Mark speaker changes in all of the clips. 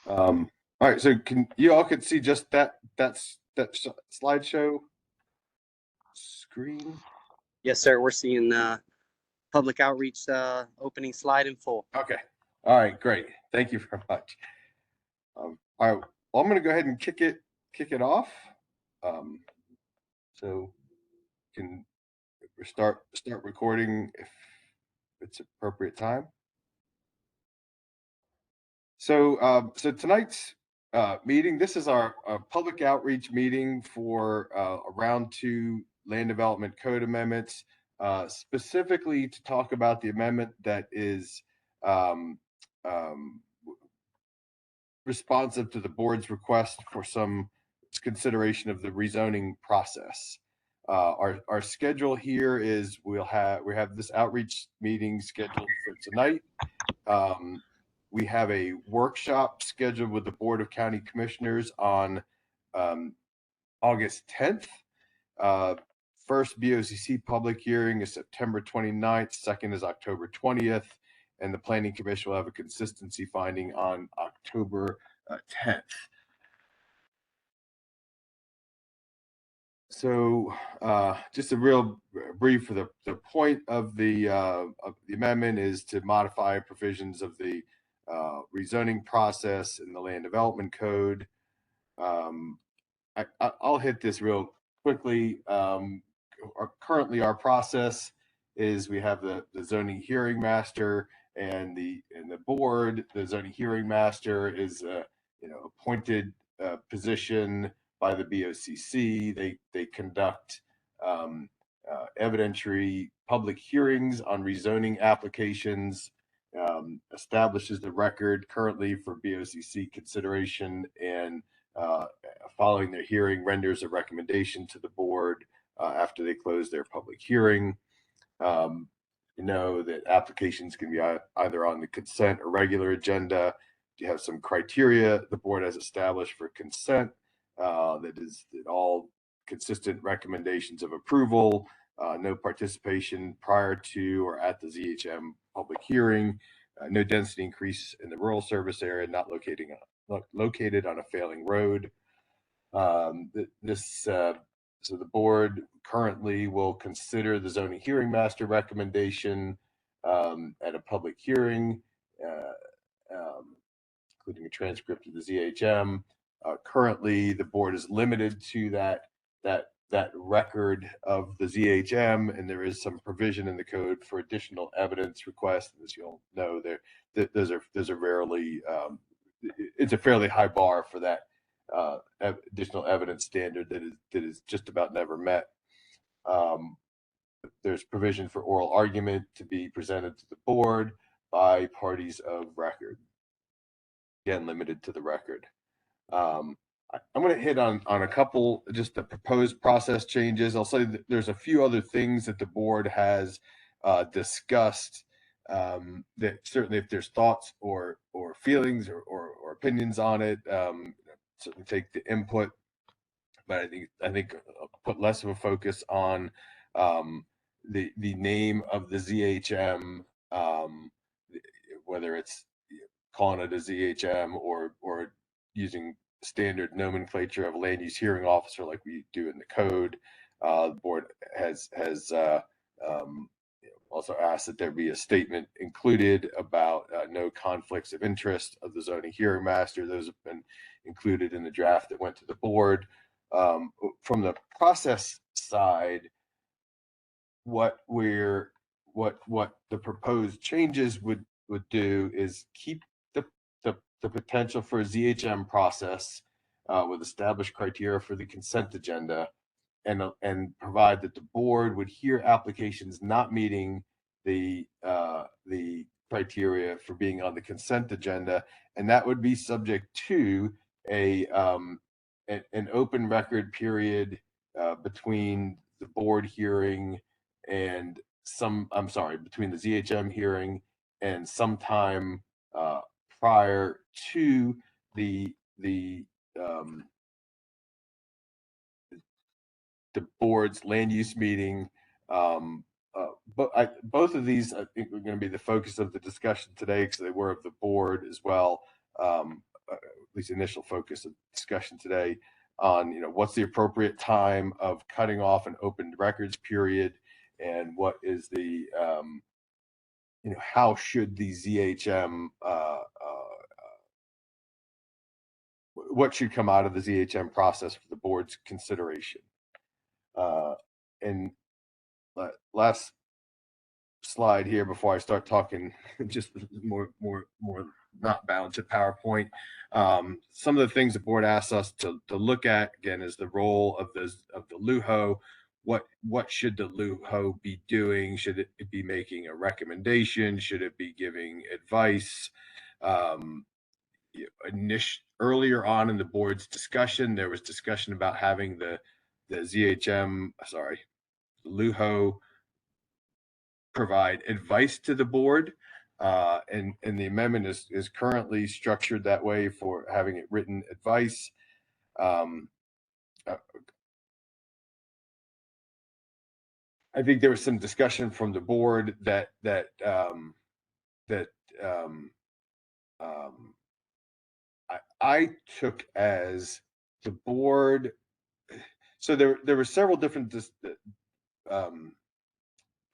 Speaker 1: All right, so can you all could see just that slideshow screen?
Speaker 2: Yes, sir. We're seeing public outreach opening slide in full.
Speaker 1: Okay. All right, great. Thank you very much. All right, well, I'm going to go ahead and kick it off. So can start recording if it's appropriate time. So tonight's meeting, this is our public outreach meeting for round 2 land development code amendments, specifically to talk about the amendment that is responsive to the board's request for some consideration of the rezoning process. Our schedule here is we have this outreach meeting scheduled for tonight. We have a workshop scheduled with the Board of County Commissioners on August 10th. First BOCC public hearing is September 29th. Second is October 20th. And the Planning Commission will have a consistency finding on October 10th. So just a real brief for the point of the amendment is to modify provisions of the rezoning process in the land development code. I'll hit this real quickly. Currently our process is we have the zoning hearing master and the board. The zoning hearing master is appointed position by the BOCC. They conduct evidentiary public hearings on rezoning applications, establishes the record currently for BOCC consideration, and following their hearing renders a recommendation to the board after they close their public hearing. You know that applications can be either on the consent or regular agenda. You have some criteria the board has established for consent that all consistent recommendations of approval, no participation prior to or at the ZHM public hearing, no density increase in the rural service area, not located on a failing road. So the board currently will consider the zoning hearing master recommendation at a public hearing, including a transcript of the ZHM. Currently, the board is limited to that record of the ZHM, and there is some provision in the code for additional evidence requests. As you'll know, those are rarely. It's a fairly high bar for that additional evidence standard that is just about never met. There's provision for oral argument to be presented to the board by parties of record. Again, limited to the record. I'm going to hit on a couple, just the proposed process changes. I'll say that there's a few other things that the board has discussed that certainly if there's thoughts or feelings or opinions on it, certainly take the input, but I think I'll put less of a focus on the name of the ZHM, whether it's calling it a ZHM or using standard nomenclature of land use hearing officer like we do in the code. The board has also asked that there be a statement included about no conflicts of interest of the zoning hearing master. Those have been included in the draft that went to the board. From the process side, what the proposed changes would do is keep the potential for a ZHM process with established criteria for the consent agenda, and provide that the board would hear applications not meeting the criteria for being on the consent agenda, and that would be subject to an open record period between the board hearing and between the ZHM hearing and sometime prior to the board's land use meeting. But both of these, I think, are going to be the focus of the discussion today because they were of the board as well. at least initial focus of discussion today on, what's the appropriate time of cutting off an open records period, and what is the, how should the ZHM, what should come out of the ZHM process for the board's consideration. And last slide here before I start talking, just more not bound to PowerPoint. Some of the things the board asks us to look at again is the role of the LUHO. What should the LUHO be doing? Should it be making a recommendation? Should it be giving advice? Earlier on in the board's discussion, there was discussion about having the LUHO provide advice to the board, and the amendment is currently structured that way for having it written advice. I think there was some discussion from the board that I took as the board. So there were several different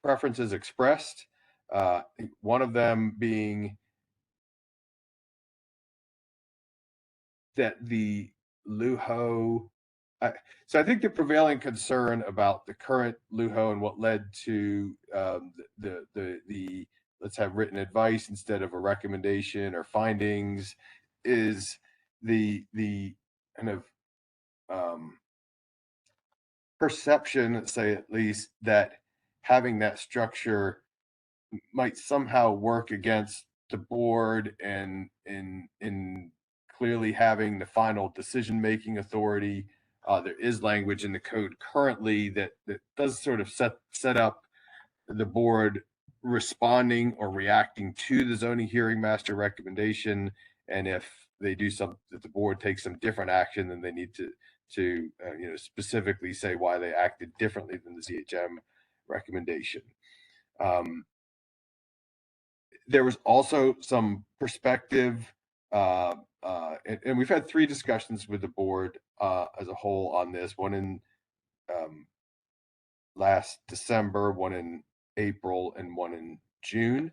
Speaker 1: preferences expressed. One of them being that the LUHO. So I think the prevailing concern about the current LUHO and what led to the let's have written advice instead of a recommendation or findings is the kind of perception, say at least, that having that structure might somehow work against the board and in clearly having the final decision-making authority. There is language in the code currently that does sort of set up the board responding or reacting to the zoning hearing master recommendation, and if they do something, that the board takes some different action, then they need to specifically say why they acted differently than the ZHM recommendation. There was also some perspective, and we've had 3 discussions with the board as a whole on this, one in last December, one in April, and one in June.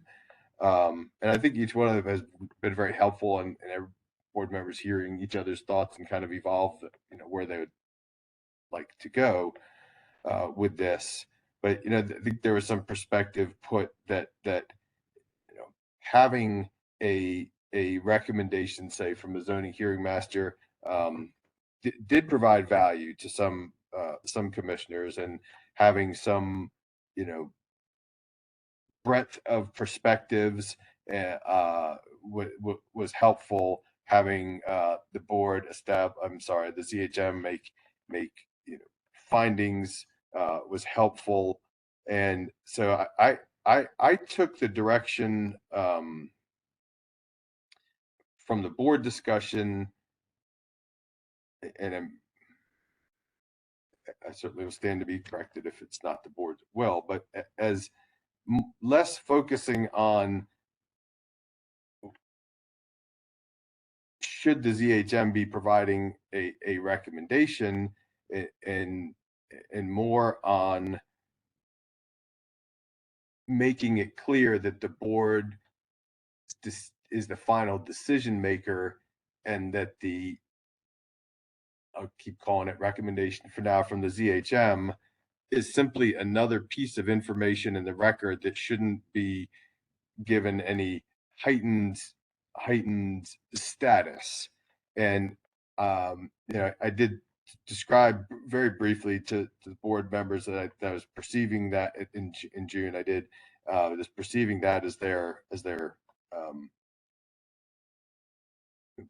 Speaker 1: And I think each one of them has been very helpful, and every board members hearing each other's thoughts and kind of evolve, where they would like to go with this. But I think there was some perspective put that having a recommendation, say from the zoning hearing master, did provide value to some commissioners, and having some breadth of perspectives was helpful. Having the board the ZHM make findings was helpful. And so I took the direction from the board discussion, and I certainly will stand to be corrected if it's not the board's will, but as less focusing on should the ZHM be providing a recommendation, and more on making it clear that the board is the final decision maker, and that I'll keep calling it recommendation for now from the ZHM is simply another piece of information in the record that shouldn't be given any heightened status. And I did describe very briefly to the board members that I was perceiving that in June. I did just perceiving that as their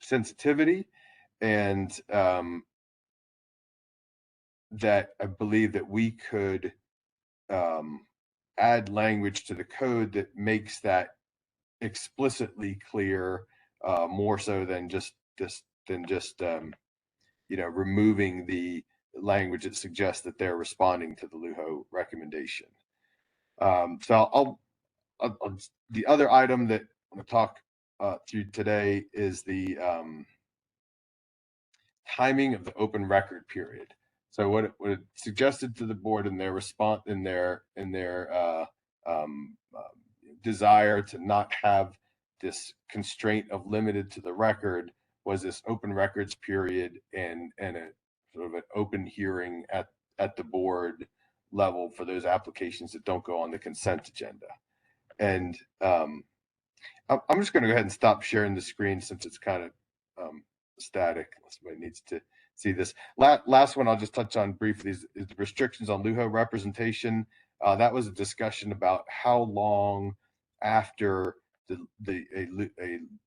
Speaker 1: sensitivity, and that I believe that we could add language to the code that makes that explicitly clear, more so than just removing the language that suggests that they're responding to the LUHO recommendation. So the other item that I'm going to talk through today is the timing of the open record period. So what it suggested to the board in their response, in their desire to not have this constraint of limited to the record, was this open records period and a sort of an open hearing at the board level for those applications that don't go on the consent agenda. And I'm just going to go ahead and stop sharing the screen since it's kind of static. Somebody needs to see this. Last one I'll just touch on briefly is the restrictions on LUHO representation. That was a discussion about how long after a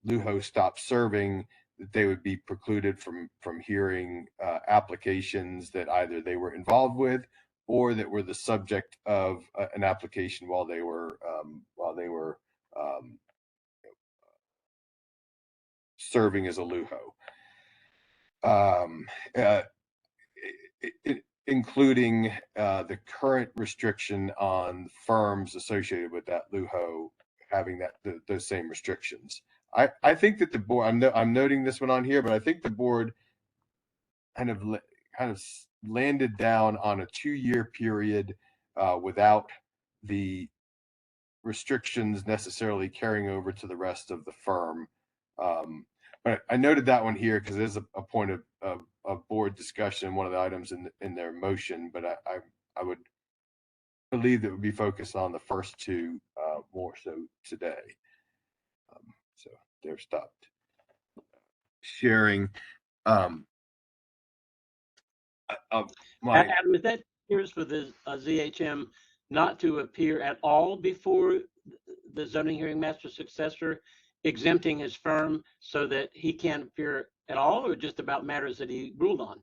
Speaker 1: LUHO stopped serving that they would be precluded from hearing applications that either they were involved with or that were the subject of an application while they were serving as a LUHO, including the current restriction on firms associated with that LUHO having those same restrictions. I think that the board, I'm noting this one on here, but I think the board kind of landed down on a 2-year period without the restrictions necessarily carrying over to the rest of the firm. But I noted that one here because there's a point of board discussion, one of the items in their motion, but I would believe that would be focused on the first two more so today. So they're stopped sharing. Of my
Speaker 3: Adam, is that appears for the ZHM not to appear at all before the zoning hearing master successor, exempting his firm so that he can't appear at all, or just about matters that he ruled on?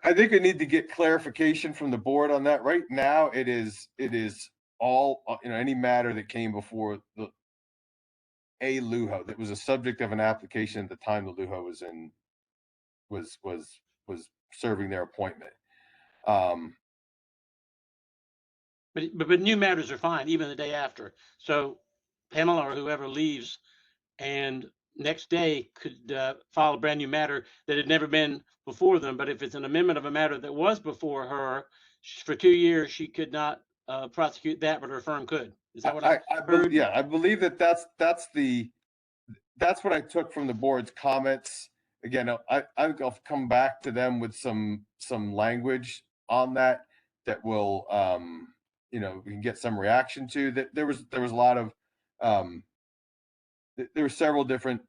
Speaker 1: I think I need to get clarification from the board on that. Right now, it is all, any matter that came before a LUHO that was a subject of an application at the time the LUHO was in was serving their appointment.
Speaker 3: But new matters are fine, even the day after. So Pamela or whoever leaves and next day could file a brand new matter that had never been before them. But if it's an amendment of a matter that was before her, for 2 years, she could not prosecute that, but her firm could. Is that what I heard?
Speaker 1: Yeah, I believe that's what I took from the board's comments. Again, I'll come back to them with some language on that will we can get some reaction to. That there was a lot of there were several different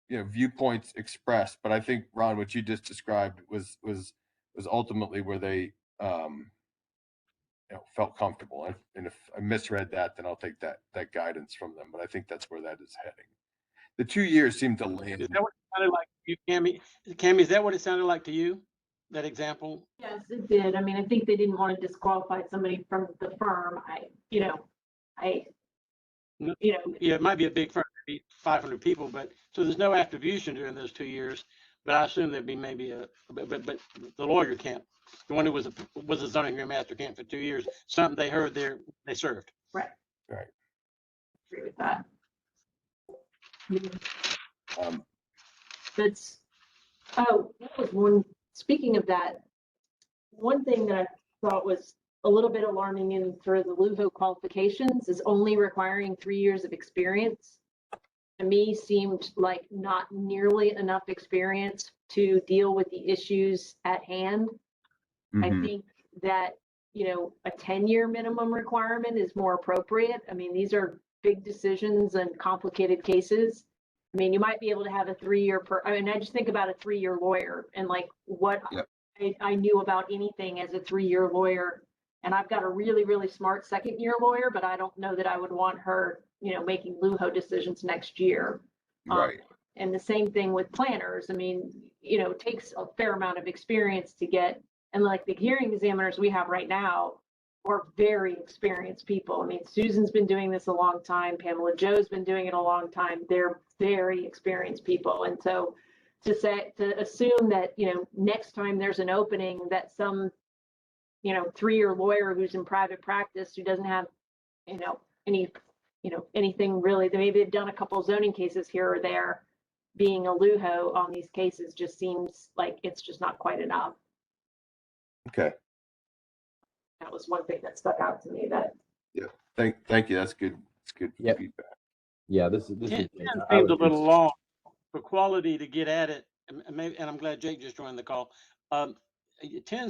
Speaker 1: viewpoints expressed, but I think, Ron, what you just described was ultimately where they felt comfortable. And if I misread that, then I'll take that guidance from them. But I think that's where that is heading. The 2 years seem to land.
Speaker 3: Is that what it sounded like to you, Cammie? Cammie, is that what it sounded like to you? That example?
Speaker 4: Yes, it did. I mean, I think they didn't want to disqualify somebody from the firm.
Speaker 3: Yeah, it might be a big firm, maybe 500 people, but so there's no attribution during those 2 years. But I assume there'd be maybe but the lawyer can't. The one who was a zoning hearing master can't for 2 years. Something they heard there, they served.
Speaker 4: Right.
Speaker 1: Right.
Speaker 4: Agree with that. That was one. Speaking of that, one thing that I thought was a little bit alarming in for the LUHO qualifications is only requiring 3 years of experience. To me, seemed like not nearly enough experience to deal with the issues at hand. Mm-hmm. I think that, a 10-year minimum requirement is more appropriate. I mean, these are big decisions and complicated cases. I mean, you might be able to have a 3-year I just think about a 3-year lawyer and like what I knew about anything as a 3-year lawyer. And I've got a really, really smart 2nd-year lawyer, but I don't know that I would want her, making LUHO decisions next year.
Speaker 1: Right.
Speaker 4: And the same thing with planners. I mean, it takes a fair amount of experience to get, and like the hearing examiners we have right now are very experienced people. I mean, Susan's been doing this a long time. Pamela Jo's been doing it a long time. They're very experienced people. And so to assume that, next time there's an opening that some, 3-year lawyer who's in private practice, who doesn't have, anything really, maybe they've done a couple of zoning cases here or there, being a LUHO on these cases just seems like it's just not quite enough.
Speaker 1: Okay.
Speaker 4: That was one thing that stuck out to me. That
Speaker 1: Thank you. That's good. It's good
Speaker 5: Yep.
Speaker 1: feedback.
Speaker 5: Yeah, this
Speaker 3: 10
Speaker 5: is.
Speaker 3: seems
Speaker 5: I
Speaker 3: a
Speaker 5: was
Speaker 3: little long for quality to get at it. And I'm glad Jake just joined the call. 10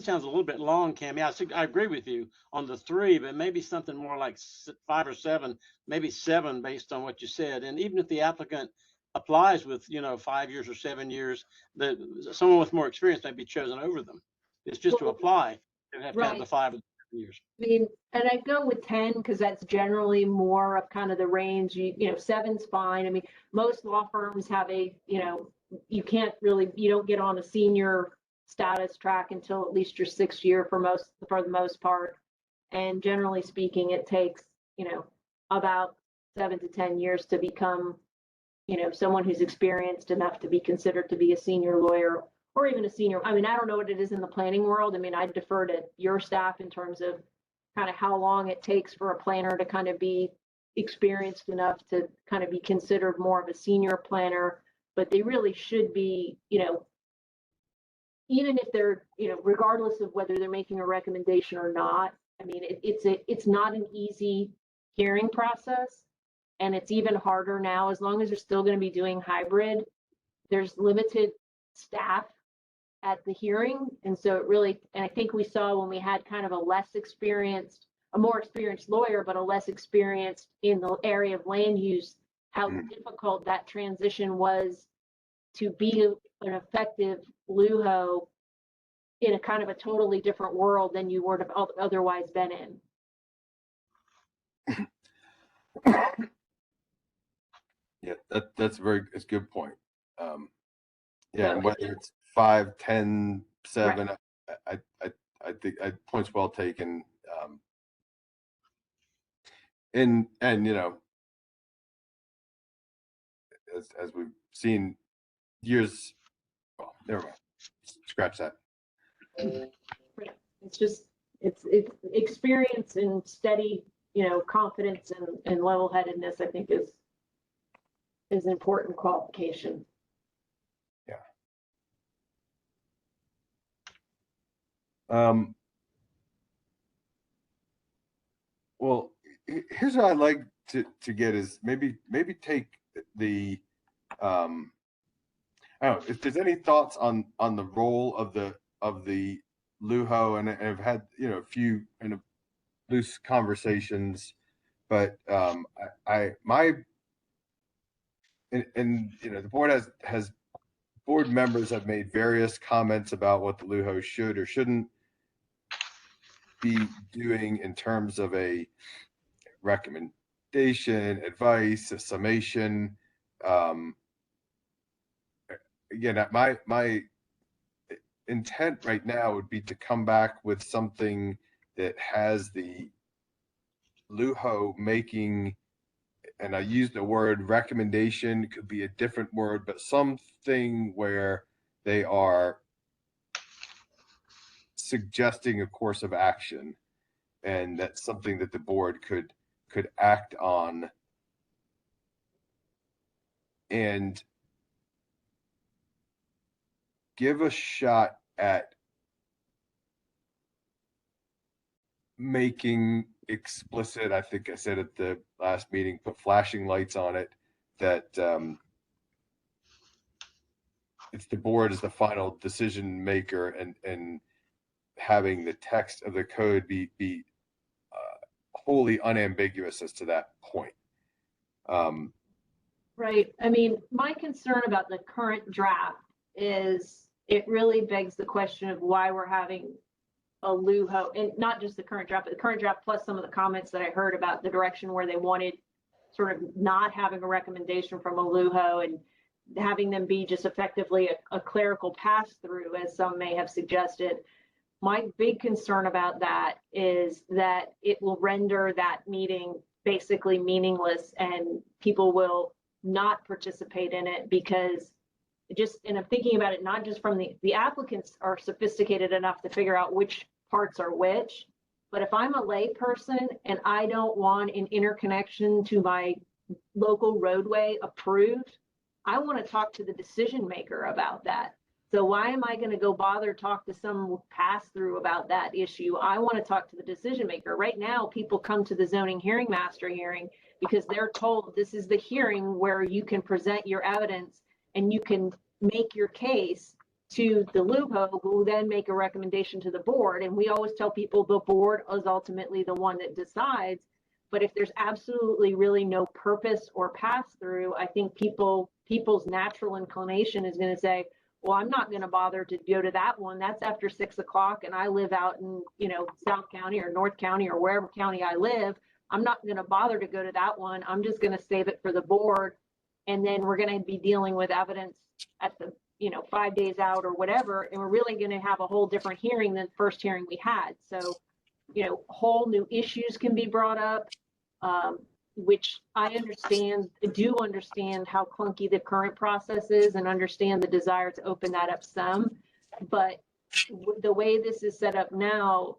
Speaker 3: sounds a little bit long, Cammy. I agree with you on the 3, but maybe something more like 5 or 7, maybe 7 based on what you said. And even if the applicant applies with, 5 years or 7 years, someone with more experience may be chosen over them. It's just to apply. They have to have the 5 or 7 years.
Speaker 4: I mean, and I go with 10 because that's generally more of kind of the range. 7's fine. I mean, most law firms have you can't really, you don't get on a senior status track until at least your 6th year for the most part. And generally speaking, it takes, about 7 to 10 years to become, someone who's experienced enough to be considered to be a senior lawyer or even a senior. I mean, I don't know what it is in the planning world. I mean, I'd defer to your staff in terms of kind of how long it takes for a planner to kind of be experienced enough to kind of be considered more of a senior planner, but they really should be, even if they're, regardless of whether they're making a recommendation or not. I mean, it's not an easy hearing process, and it's even harder now. As long as they're still going to be doing hybrid, there's limited staff at the hearing, and so and I think we saw when we had kind of a more experienced lawyer, but a less experienced in the area of land use, how difficult that transition was to be an effective LUHO in a kind of a totally different world than you would have otherwise been in.
Speaker 1: Yeah, that's a good point. Yeah, and whether it's 5, 10, 7, right. I think point's well taken. And as we've seen years, well, never mind. Scratch that.
Speaker 4: It's just it's experience and steady, confidence and level-headedness, I think is an important qualification.
Speaker 1: Well, here's what I'd like to get is maybe take the I don't know if there's any thoughts on the role of the LUHO, and I've had a few loose conversations, but the board has board members have made various comments about what the LUHO should or shouldn't be doing in terms of a recommendation, advice, a summation. Again, my intent right now would be to come back with something that has the LUHO making, and I use the word recommendation, it could be a different word, but something where they are suggesting a course of action, and that's something that the board could act on and give a shot at making explicit. I think I said at the last meeting, put flashing lights on it, that it's the board as the final decision maker, and having the text of the code be wholly unambiguous as to that point.
Speaker 4: Right. I mean, my concern about the current draft is it really begs the question of why we're having a LUHO, and not just the current draft, but the current draft plus some of the comments that I heard about the direction where they wanted sort of not having a recommendation from a LUHO and having them be just effectively a clerical pass-through, as some may have suggested. My big concern about that is that it will render that meeting basically meaningless, and people will not participate in it because and I'm thinking about it not just from the applicants are sophisticated enough to figure out which parts are which, but if I'm a lay person and I don't want an interconnection to my local roadway approved, I want to talk to the decision maker about that. So why am I going to go bother talk to some pass through about that issue? I want to talk to the decision maker. Right now, people come to the zoning hearing master hearing because they're told this is the hearing where you can present your evidence and you can make your case to the LUHO, who then make a recommendation to the board. And we always tell people the board is ultimately the one that decides. But if there's absolutely really no purpose or pass through, I think people's natural inclination is going to say, well, I'm not going to bother to go to that one. That's after 6 o'clock and I live out in, South County or North County or wherever county I live. I'm not going to bother to go to that one. I'm just going to save it for the board. And then we're going to be dealing with evidence at the, 5 days out or whatever. And we're really going to have a whole different hearing than the first hearing we had. So, whole new issues can be brought up, which I do understand how clunky the current process is and understand the desire to open that up some. But the way this is set up now,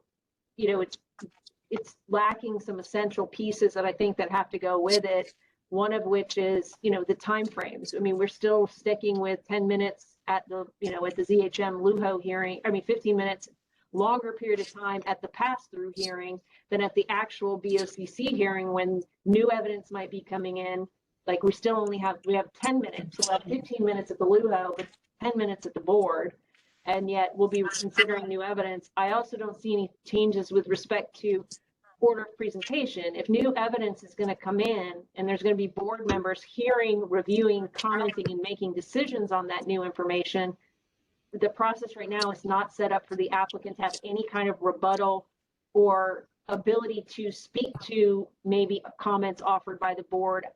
Speaker 4: it's lacking some essential pieces that I think that have to go with it. One of which is, the timeframes. I mean, we're still sticking with 10 minutes at the, at the ZHM LUHO hearing. 15 minutes longer period of time at the pass-through hearing than at the actual BOCC hearing when new evidence might be coming in. Like we have 10 minutes, so we'll have 15 minutes at the LUHO, but 10 minutes at the board, and yet we'll be considering new evidence. I also don't see any changes with respect to order of presentation. If new evidence is going to come in and there's going to be board members hearing, reviewing, commenting, and making decisions on that new information, the process right now is not set up for the applicant to have any kind of rebuttal or ability to speak to maybe comments offered by the board.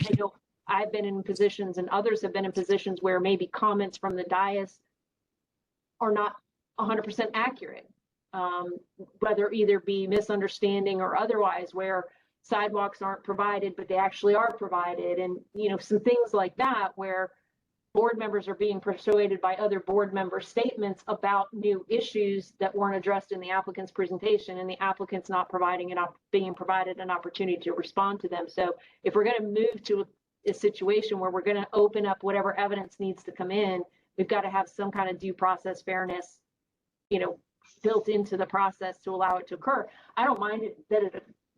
Speaker 4: I know I've been in positions and others have been in positions where maybe comments from the dais are not 100% accurate. Whether either be misunderstanding or otherwise, where sidewalks aren't provided, but they actually are provided. And, some things like that, where board members are being persuaded by other board member statements about new issues that weren't addressed in the applicant's presentation, and the applicant's not being provided an opportunity to respond to them. So if we're going to move to a situation where we're going to open up whatever evidence needs to come in, we've got to have some kind of due process fairness, built into the process to allow it to occur. I don't mind it that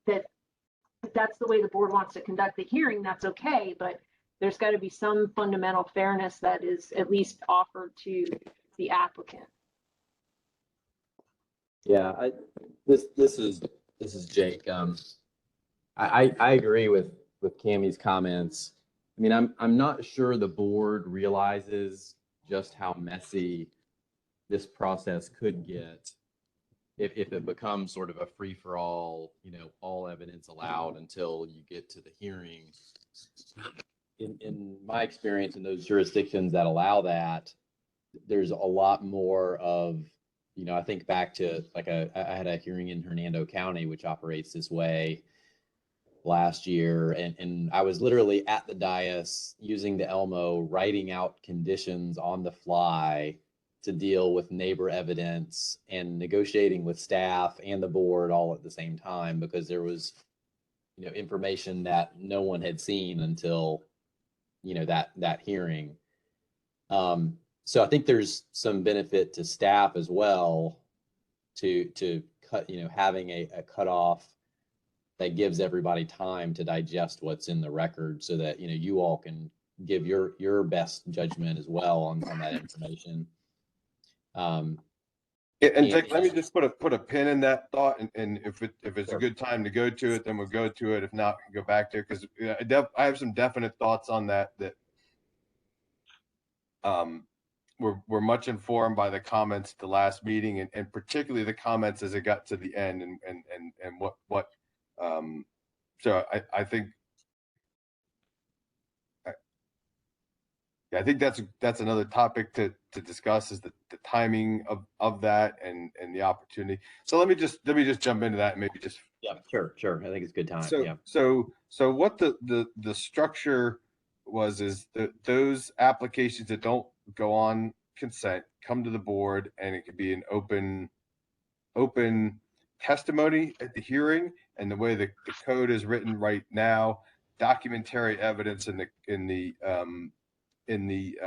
Speaker 4: if that's the way the board wants to conduct the hearing, that's okay, but there's got to be some fundamental fairness that is at least offered to the applicant.
Speaker 5: Yeah, this is Jake. I agree with Cammie's comments. I mean, I'm not sure the board realizes just how messy this process could get if it becomes sort of a free-for-all, all evidence allowed until you get to the hearing. In my experience in those jurisdictions that allow that, there's a lot more of, I think back to I had a hearing in Hernando County, which operates this way last year. And I was literally at the dais using the Elmo, writing out conditions on the fly to deal with neighbor evidence and negotiating with staff and the board all at the same time, because there was, information that no one had seen until, that hearing. So I think there's some benefit to staff as well to cut, having a cutoff that gives everybody time to digest what's in the record, so that, you all can give your best judgment as well on that information.
Speaker 1: And Jake, let me just put a pin in that thought, and if it's a good time to go to it, then we'll go to it. If not, go back to it, because I have some definite thoughts on that we're much informed by the comments at the last meeting, and particularly the comments as it got to the end, and what so I think. Yeah, I think that's another topic to discuss, is the timing of that and the opportunity. So let me just jump into that and maybe just.
Speaker 5: Yeah, sure. I think it's a good time.
Speaker 1: So what the structure is that those applications that don't go on consent come to the board, and it could be an open testimony at the hearing. And the way the code is written right now, documentary evidence in the during the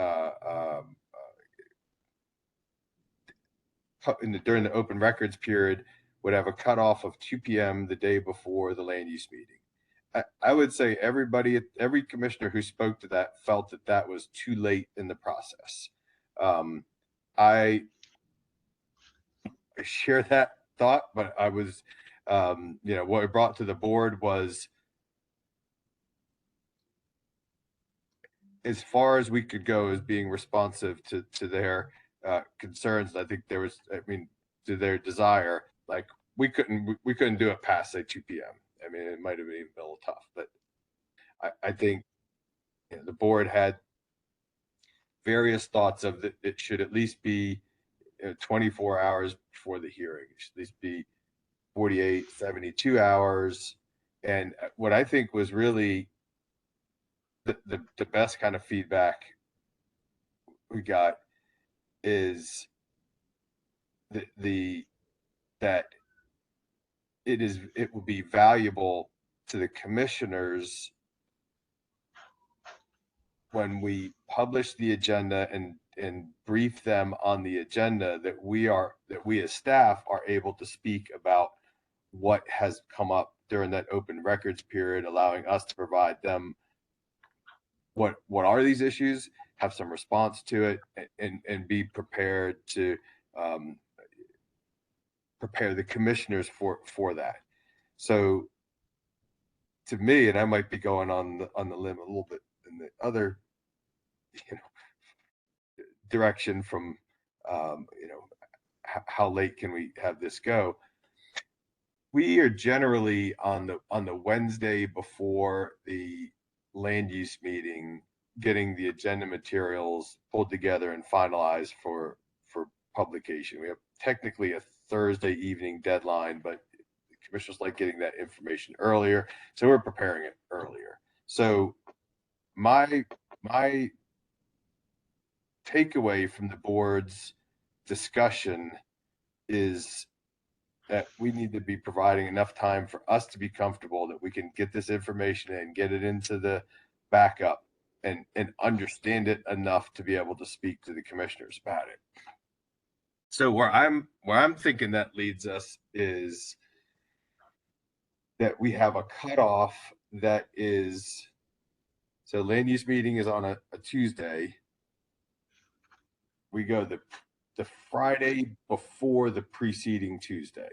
Speaker 1: open records period would have a cutoff of 2 p.m. the day before the land use meeting. I would say every commissioner who spoke to that felt that that was too late in the process. I share that thought, but I was, what I brought to the board was as far as we could go as being responsive to their concerns. I think there was, to their desire, like we couldn't do it past say 2 p.m. I mean, it might have been a little tough, but I think the board had various thoughts of that it should at least be 24 hours before the hearing. It should at least be 48, 72 hours. And what I think was really the best kind of feedback we got is that it will be valuable to the commissioners when we publish the agenda and brief them on the agenda that we as staff are able to speak about what has come up during that open records period, allowing us to provide them what are these issues, have some response to it, and be prepared to prepare the commissioners for that. So to me, and I might be going on the limb a little bit in the other direction from how late can we have this go? We are generally on the Wednesday before the land use meeting getting the agenda materials pulled together and finalized for publication. We have technically a Thursday evening deadline, but the commissioners like getting that information earlier, so we're preparing it earlier. So my takeaway from the board's discussion is that we need to be providing enough time for us to be comfortable that we can get this information and get it into the backup and understand it enough to be able to speak to the commissioners about it. So where I'm thinking that leads us is that we have a cutoff that is, so land use meeting is on a Tuesday. We go the Friday before the preceding Tuesday.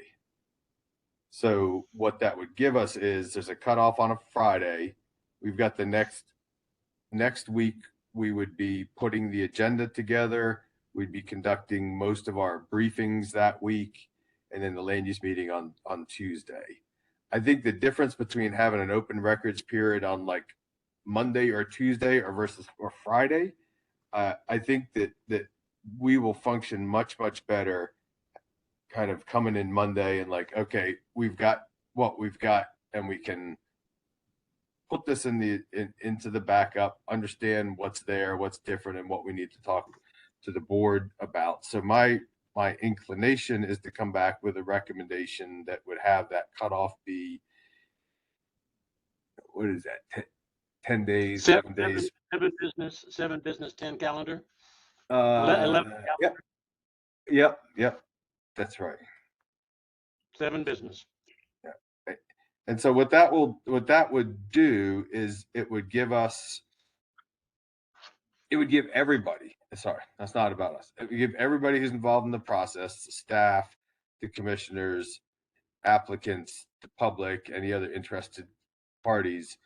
Speaker 1: So what that would give us is there's a cutoff on a Friday. We've got the next week, we would be putting the agenda together. We'd be conducting most of our briefings that week, and then the land use meeting on Tuesday. I think the difference between having an open records period on like Monday or Tuesday or Friday, I think that we will function much better kind of coming in Monday and like, okay, we've got what we've got and we can put this into the backup, understand what's there, what's different, and what we need to talk to the board about. So my inclination is to come back with a recommendation that would have that cutoff be, what is that, 10 days, 7 days?
Speaker 3: 7 business, 10 calendar.
Speaker 1: 11 calendar. Yep. That's right.
Speaker 3: 7 business.
Speaker 1: Yeah. And so what that would do is it would give everybody, sorry, that's not about us. It would give everybody who's involved in the process, the staff, the commissioners, applicants, the public, any other interested parties,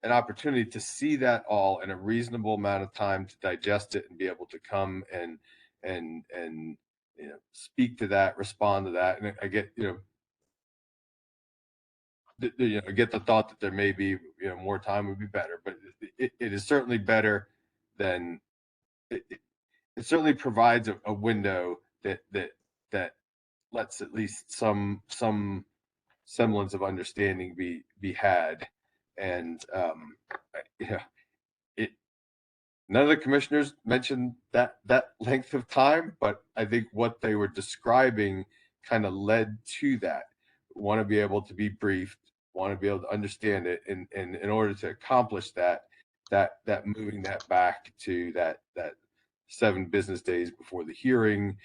Speaker 1: an opportunity to see that all in a reasonable amount of time to digest it and be able to come and speak to that, respond to that. And I get, I get the thought that there may be, more time would be better, but it is certainly better than it certainly provides a window that lets at least some semblance of understanding be had. And none of the commissioners mentioned that length of time, but I think what they were describing kind of led to that. Want to be able to be briefed, want to be able to understand it, and in order to accomplish that, that moving that back to that 7 business days before the hearing,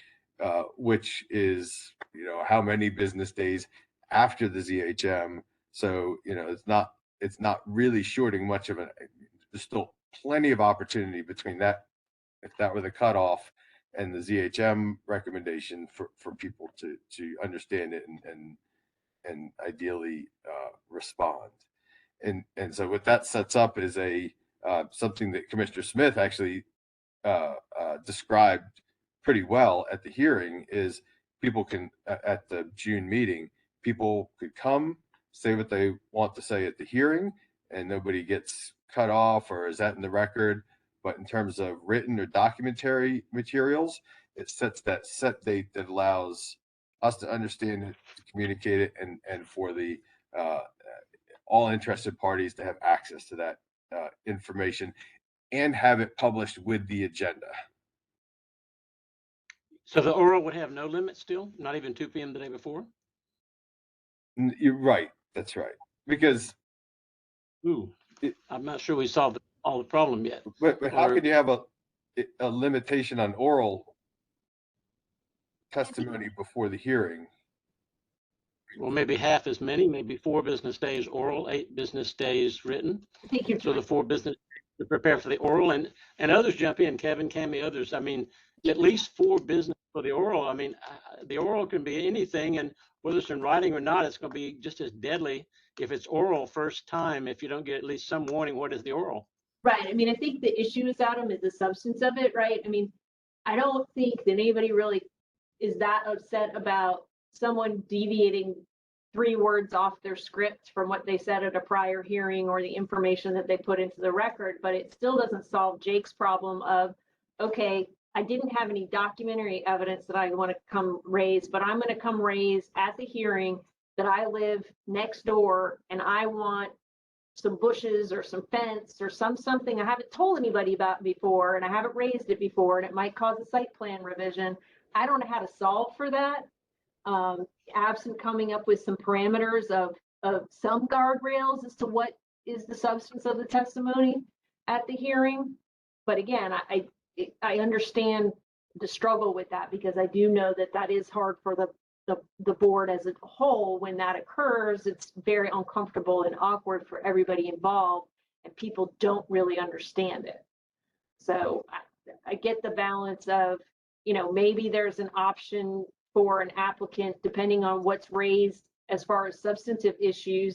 Speaker 1: which is, how many business days after the ZHM. So, it's not really shorting much of there's still plenty of opportunity between that, if that were the cutoff, and the ZHM recommendation for people to understand it and ideally respond. And so what that sets up is something that Commissioner Smith actually described pretty well at the hearing, is people can, at the June meeting, people could come, say what they want to say at the hearing, and nobody gets cut off or is that in the record. But in terms of written or documentary materials, it sets that set date that allows us to understand it, to communicate it, and for the all interested parties to have access to that information and have it published with the agenda.
Speaker 3: So the oral would have no limit still, not even 2 p.m. the day before?
Speaker 1: You're right. That's right. Because
Speaker 3: I'm not sure we solved all the problem yet.
Speaker 1: but how can you have a limitation on oral testimony before the hearing?
Speaker 3: Well, maybe half as many, maybe 4 business days oral, 8 business days written.
Speaker 4: I think you're
Speaker 3: So the 4 business to prepare for the oral, and others jump in, Kevin, Cammy, others. I mean, at least 4 business for the oral. I mean, the oral can be anything, and whether it's in writing or not, it's going to be just as deadly if it's oral first time, if you don't get at least some warning, what is the oral?
Speaker 4: right. I mean, I think the issue with Adam is the substance of it, right? I mean, I don't think that anybody really is that upset about someone deviating 3 words off their script from what they said at a prior hearing or the information that they put into the record, but it still doesn't solve Jake's problem of, okay, I didn't have any documentary evidence that I want to come raise, but I'm going to come raise at the hearing that I live next door and I want some bushes or some fence or something I haven't told anybody about before and I haven't raised it before and it might cause a site plan revision. I don't know how to solve for that. Absent coming up with some parameters of some guardrails as to what is the substance of the testimony at the hearing. But again, I understand the struggle with that because I do know that is hard for the board as a whole. When that occurs, it's very uncomfortable and awkward for everybody involved and people don't really understand it. So I get the balance of, maybe there's an option for an applicant, depending on what's raised as far as substantive issues,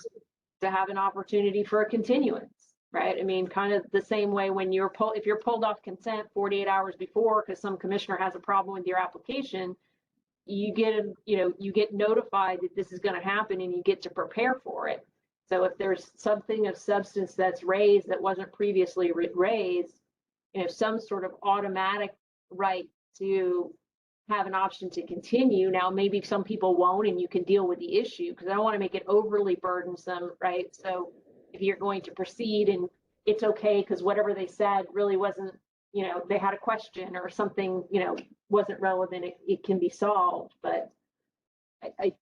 Speaker 4: to have an opportunity for a continuance, right? I mean, kind of the same way when if you're pulled off consent 48 hours before because some commissioner has a problem with your application, you get notified that this is going to happen and you get to prepare for it. So if there's something of substance that's raised that wasn't previously raised, some sort of automatic right to have an option to continue. Now, maybe some people won't and you can deal with the issue because I don't want to make it overly burdensome, right? So if you're going to proceed and it's okay because whatever they said really wasn't, they had a question or something, wasn't relevant, it can be solved. But I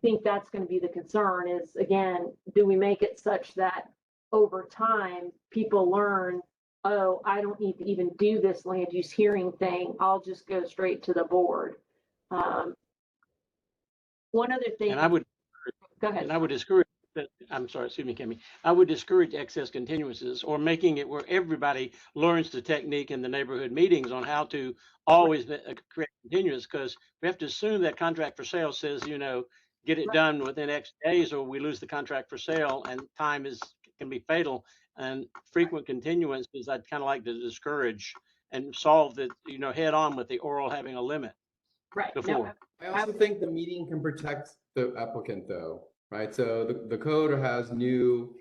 Speaker 4: think that's going to be the concern is, again, do we make it such that over time people learn, oh, I don't need to even do this land use hearing thing. I'll just go straight to the board. One other thing.
Speaker 3: And I would
Speaker 4: go ahead.
Speaker 3: And I would discourage that. I'm sorry, excuse me, Kimmy. I would discourage excess continuances or making it where everybody learns the technique in the neighborhood meetings on how to always create continuance, because we have to assume that contract for sale says, get it done within X days or we lose the contract for sale, and time can be fatal. And frequent continuances I'd kind of like to discourage and solve that, head on with the oral having a limit.
Speaker 4: Right.
Speaker 3: Before.
Speaker 6: I also think the meeting can protect the applicant though, right? So the code has new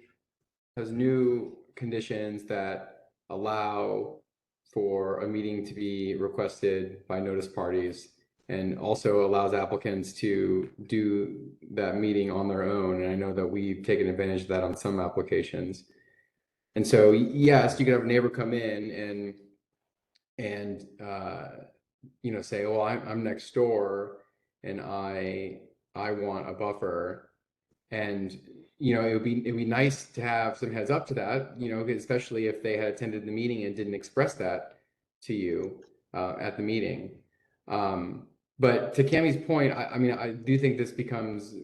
Speaker 6: conditions that allow for a meeting to be requested by notice parties and also allows applicants to do that meeting on their own. And I know that we've taken advantage of that on some applications. And so, yes, you can have a neighbor come in and say, well, I'm next door and I want a buffer. And it'd be nice to have some heads up to that, especially if they had attended the meeting and didn't express that to you at the meeting. But to Cammie's point, I do think this becomes,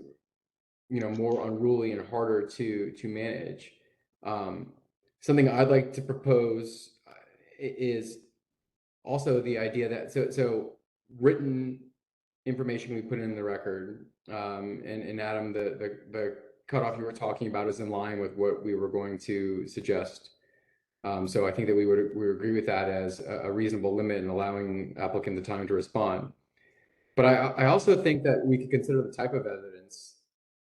Speaker 6: more unruly and harder to manage. Something I'd like to propose is also the idea that so written information we put in the record, and Adam, the cutoff you were talking about is in line with what we were going to suggest. So I think that we would agree with that as a reasonable limit in allowing applicant the time to respond. But I also think that we could consider the type of evidence,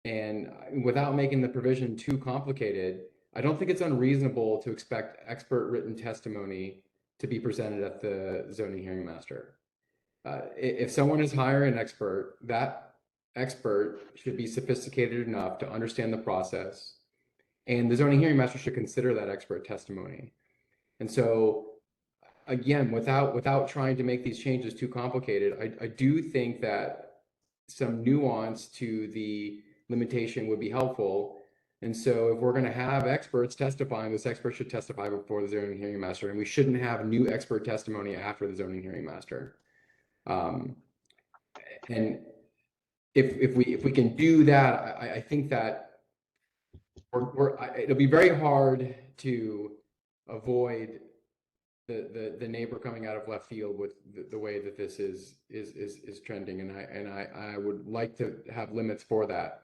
Speaker 6: and without making the provision too complicated, I don't think it's unreasonable to expect expert written testimony to be presented at the zoning hearing master. If someone is hiring an expert, that expert should be sophisticated enough to understand the process, and the zoning hearing master should consider that expert testimony. And so, again, without trying to make these changes too complicated, I do think that some nuance to the limitation would be helpful. And so if we're going to have experts testifying, this expert should testify before the zoning hearing master, and we shouldn't have new expert testimony after the zoning hearing master. And if we can do that, I think that it'll be very hard to avoid the neighbor coming out of left field with the way that this is trending, and I would like to have limits for that.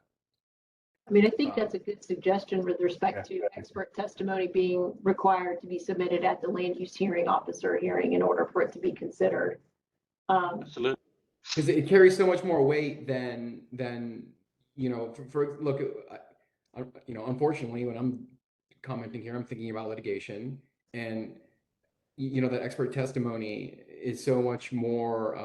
Speaker 4: I mean, I think that's a good suggestion with respect to expert testimony being required to be submitted at the land use hearing officer hearing in order for it to be considered.
Speaker 3: Absolutely.
Speaker 6: Because it carries so much more weight than look, unfortunately, when I'm commenting here, I'm thinking about litigation, and that expert testimony is so much more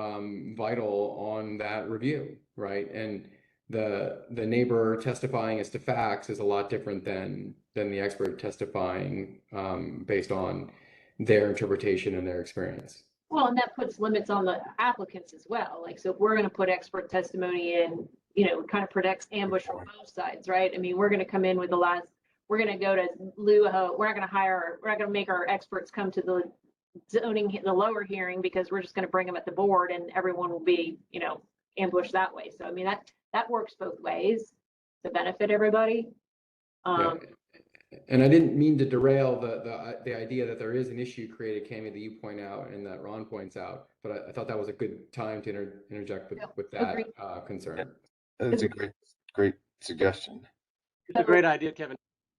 Speaker 6: vital on that review, right? And the neighbor testifying as to facts is a lot different than the expert testifying based on their interpretation and their experience.
Speaker 4: Well, and that puts limits on the applicants as well. Like, so if we're going to put expert testimony in, it kind of protects ambush from both sides, right? I mean, we're going to come in with we're going to go to LUHO. We're not going to make our experts come to the zoning, the lower hearing, because we're just going to bring them at the board and everyone will be, ambushed that way. So, I mean, that works both ways to benefit everybody.
Speaker 6: Yeah. And I didn't mean to derail the idea that there is an issue created, Cammie, that you point out and that Ron points out, but I thought that was a good time to interject with that concern.
Speaker 1: That's a great suggestion.
Speaker 3: It's a great idea, Kevin.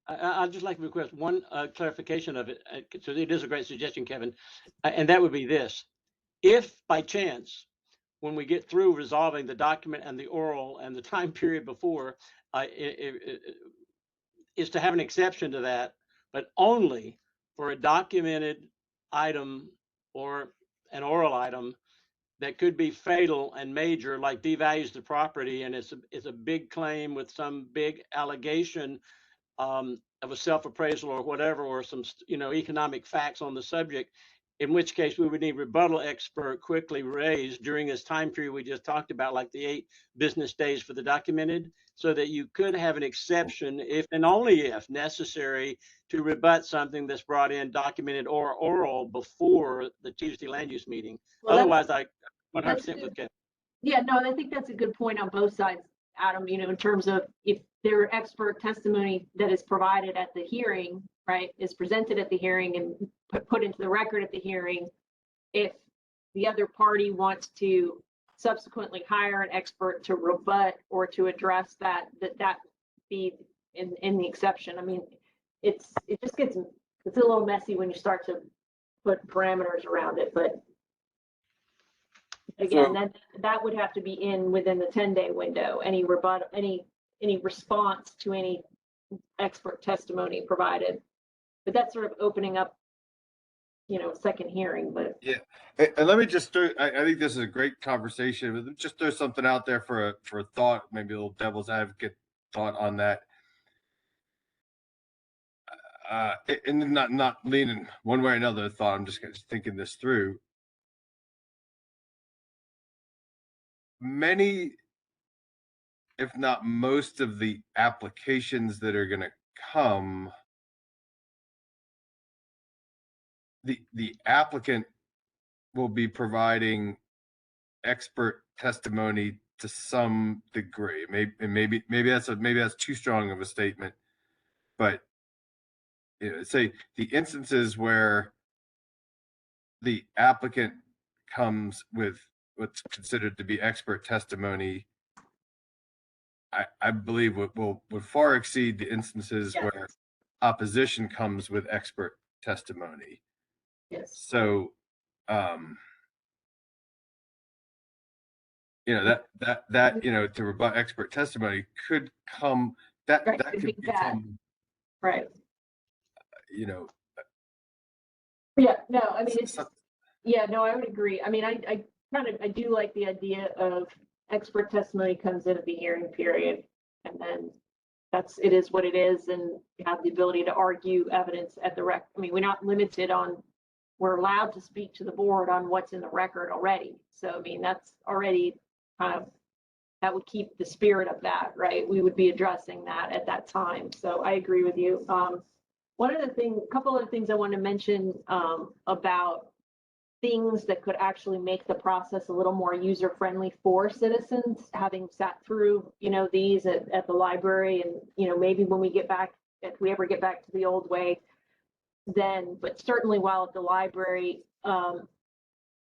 Speaker 3: I'd just like to request one clarification of it. So it is a great suggestion, Kevin, and that would be this. If by chance, when we get through resolving the document and the oral and the time period before, is to have an exception to that, but only for a documented item or an oral item that could be fatal and major, like devalues the property, and it's a big claim with some big allegation of a self-appraisal or whatever, or some economic facts on the subject, in which case we would need rebuttal expert quickly raised during this time period we just talked about, like the 8 business days for the documented, so that you could have an exception if and only if necessary to rebut something that's brought in documented or oral before the Tuesday land use meeting. Well, otherwise, I 100% with Kevin.
Speaker 4: Yeah, no, I think that's a good point on both sides, Adam, in terms of if their expert testimony that is provided at the hearing, right, is presented at the hearing and put into the record at the hearing, if the other party wants to subsequently hire an expert to rebut or to address that be in the exception. I mean, it just gets, it's a little messy when you start to put parameters around it, but again, that would have to be within the 10-day window, any rebuttal, any response to any expert testimony provided. But that's sort of opening up, second hearing. But
Speaker 1: yeah, and let me just I think this is a great conversation, but just throw something out there for a thought, maybe a little devil's advocate thought on that. And not leaning one way or another thought, I'm just thinking this through. Many if not most of the applications that are going to come, the applicant will be providing expert testimony to some degree. Maybe that's too strong of a statement, but say the instances where the applicant comes with what's considered to be expert testimony, I believe would far exceed the instances
Speaker 4: Yes.
Speaker 1: where opposition comes with expert testimony.
Speaker 4: Yes.
Speaker 1: So, that to rebut expert testimony could come, that
Speaker 4: Right,
Speaker 1: that
Speaker 4: could
Speaker 1: could
Speaker 4: be bad.
Speaker 1: become,
Speaker 4: Right.
Speaker 1: Yeah,
Speaker 4: no, I mean, it's,
Speaker 1: so-
Speaker 4: yeah, no, I would agree. I mean, I do like the idea of expert testimony comes in at the hearing period, and then it is what it is, and you have the ability to argue evidence at the I mean, we're not limited on, we're allowed to speak to the board on what's in the record already. So, I mean, that's already that would keep the spirit of that, right? We would be addressing that at that time. So I agree with you. A couple of things I want to mention about things that could actually make the process a little more user-friendly for citizens, having sat through, these at the library, and, maybe when we get back, if we ever get back to the old way, then, but certainly while at the library,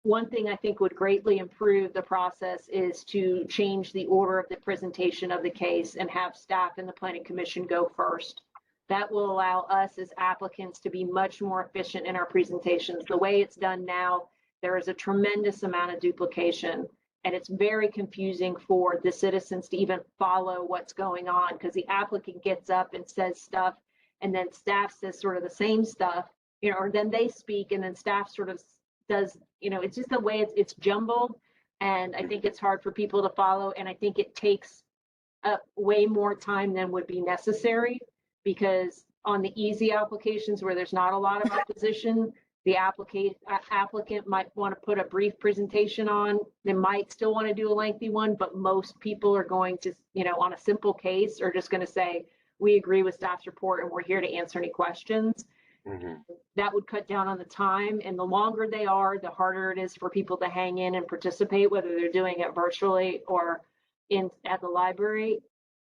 Speaker 4: one thing I think would greatly improve the process is to change the order of the presentation of the case and have staff and the planning commission go first. That will allow us as applicants to be much more efficient in our presentations. The way it's done now, there is a tremendous amount of duplication, and it's very confusing for the citizens to even follow what's going on, because the applicant gets up and says stuff, and then staff says sort of the same stuff, or then they speak and then staff sort of does, it's just the way it's jumbled, and I think it's hard for people to follow, and I think it takes up way more time than would be necessary, because on the easy applications where there's not a lot of opposition, the applicant might want to put a brief presentation on. They might still want to do a lengthy one, but most people are going to, on a simple case, are just going to say, we agree with staff's report and we're here to answer any questions.
Speaker 1: Mhm.
Speaker 4: That would cut down on the time, and the longer they are, the harder it is for people to hang in and participate, whether they're doing it virtually or at the library.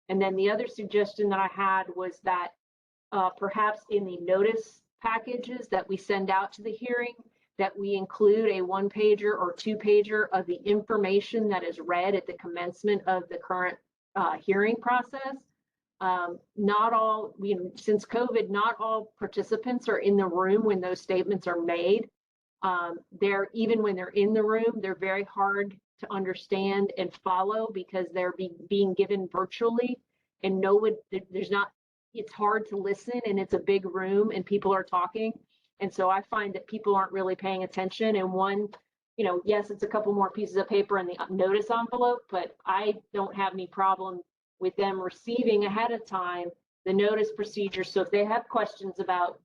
Speaker 4: And then the other suggestion that I had was that perhaps in the notice packages that we send out to the hearing, that we include a 1-pager or 2-pager of the information that is read at the commencement of the current hearing process. Not all, since COVID, not all participants are in the room when those statements are made. Even when they're in the room, they're very hard to understand and follow because they're being given virtually, and it's hard to listen, and it's a big room and people are talking. And so I find that people aren't really paying attention. And yes, it's a couple more pieces of paper in the notice envelope, but I don't have any problem with them receiving ahead of time the notice procedure. So if they have questions about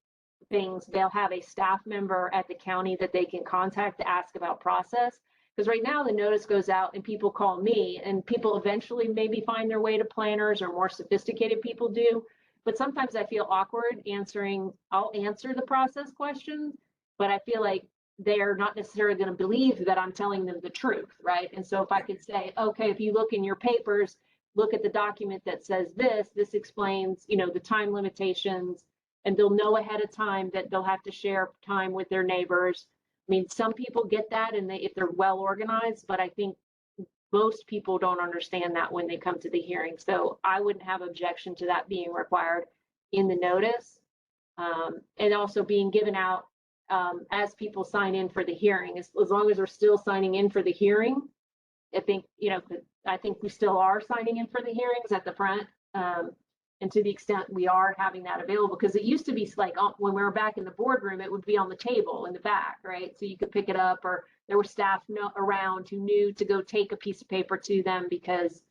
Speaker 4: things, they'll have a staff member at the county that they can contact to ask about process. Because right now the notice goes out and people call me, and people eventually maybe find their way to planners, or more sophisticated people do. But sometimes I feel awkward I'll answer the process questions, but I feel like they're not necessarily going to believe that I'm telling them the truth, right? And so if I could say, okay, if you look in your papers, look at the document that says this explains, the time limitations, and they'll know ahead of time that they'll have to share time with their neighbors. I mean, some people get that, and if they're well organized, but I think most people don't understand that when they come to the hearing. So I wouldn't have objection to that being required in the notice, and also being given out as people sign in for the hearing. As long as they're still signing in for the hearing, I think we still are signing in for the hearings at the front. And to the extent we are having that available, because it used to be like when we were back in the boardroom, it would be on the table in the back, right? So you could pick it up, or there were staff around who knew to go take a piece of paper to them because,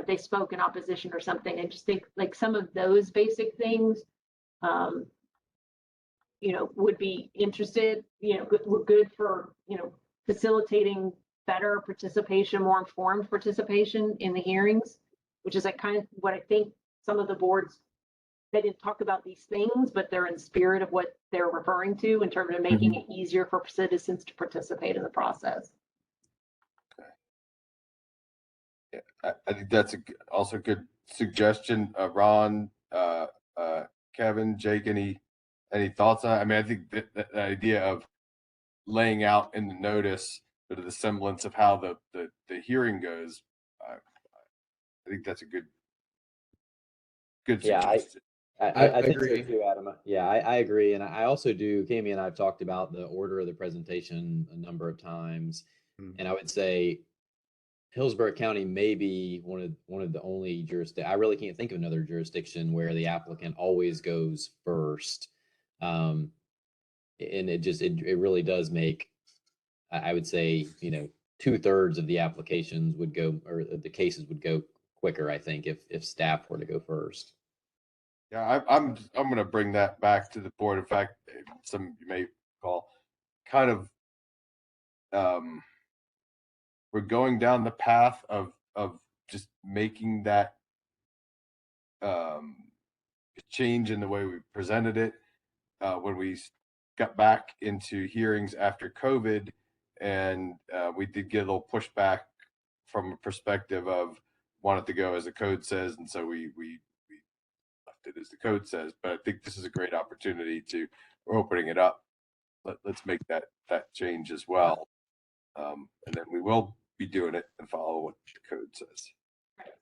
Speaker 4: they spoke in opposition or something. And just think like some of those basic things, would be interested, good for, facilitating better participation, more informed participation in the hearings, which is like kind of what I think some of the boards, they didn't talk about these things, but they're in spirit of what they're referring to in terms of making it easier for citizens to participate in the process.
Speaker 1: Yeah, I think that's also a good suggestion. Ron, Kevin, Jake, any thoughts on it? I mean, I think that the idea of laying out in the notice sort of the semblance of how the hearing goes, I think that's a good
Speaker 5: Yeah,
Speaker 1: suggestion.
Speaker 5: I think so
Speaker 6: agree.
Speaker 5: too, Adam. Yeah, I agree. And I also do, Kami and I have talked about the order of the presentation a number of times. And I would say Hillsborough County may be one of the only jurisdictions. I really can't think of another jurisdiction where the applicant always goes first. And it really does make, I would say, 2/3 of the applications would go, or the cases would go quicker, I think, if staff were to go first.
Speaker 1: Yeah, I'm going to bring that back to the board. In fact, some you may call kind of we're going down the path of just making that change in the way we presented it when we got back into hearings after COVID, and we did get a little pushback from a perspective of wanted to go as the code says, and so we left it as the code says. But I think this is a great opportunity to, we're opening it up. Let's make that change as well, and then we will be doing it and follow what the code says.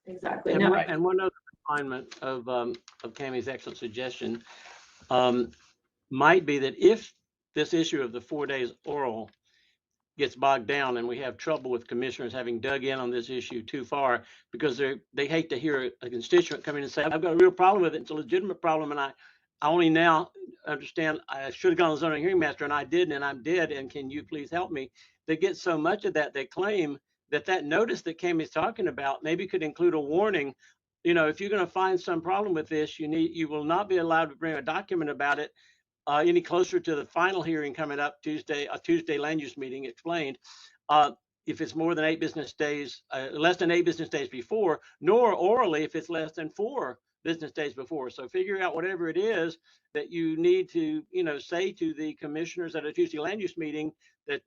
Speaker 4: Exactly.
Speaker 3: And,
Speaker 4: No,
Speaker 3: and one other refinement of Kami's excellent suggestion might be that if this issue of the 4 days oral gets bogged down and we have trouble with commissioners having dug in on this issue too far, because they hate to hear a constituent come in and say, I've got a real problem with it. It's a legitimate problem. And I only now understand I should have gone to the zoning hearing master and I didn't, and I'm dead. And can you please help me? They get so much of that, they claim that notice that Kami's talking about maybe could include a warning. If you're going to find some problem with this, you will not be allowed to bring a document about it any closer to the final hearing coming up Tuesday, a Tuesday land use meeting explained. If it's more than 8 business days, less than 8 business days before, nor orally if it's less than 4 business days before. So figure out whatever it is that you need to, say to the commissioners at a Tuesday land use meeting that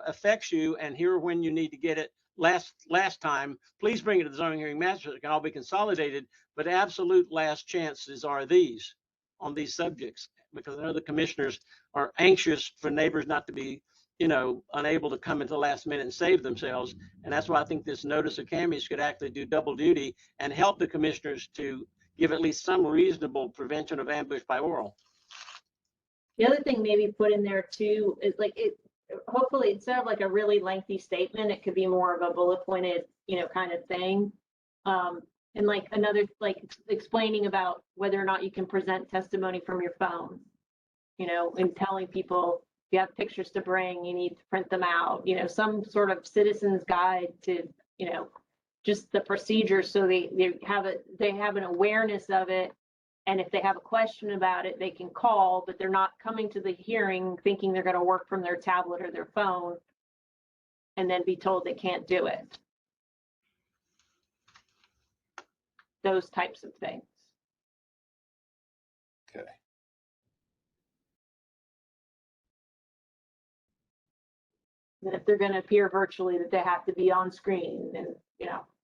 Speaker 3: affects you, and here when you need to get it last time. Please bring it to the zoning hearing master. It can all be consolidated, but absolute last chances are these on these subjects, because I know the commissioners are anxious for neighbors not to be, unable to come into the last minute and save themselves. And that's why I think this notice of Kami's could actually do double duty and help the commissioners to give at least some reasonable prevention of ambush by oral.
Speaker 4: the other thing maybe put in there too is like hopefully instead of like a really lengthy statement, it could be more of a bullet pointed, kind of thing. And like another, like explaining about whether or not you can present testimony from your phone, and telling people if you have pictures to bring, you need to print them out, some sort of citizen's guide to, just the procedure. So they have an awareness of it. And if they have a question about it, they can call, but they're not coming to the hearing thinking they're going to work from their tablet or their phone and then be told they can't do it. Those types of things.
Speaker 1: Okay.
Speaker 4: And if they're going to appear virtually, that they have to be on screen and,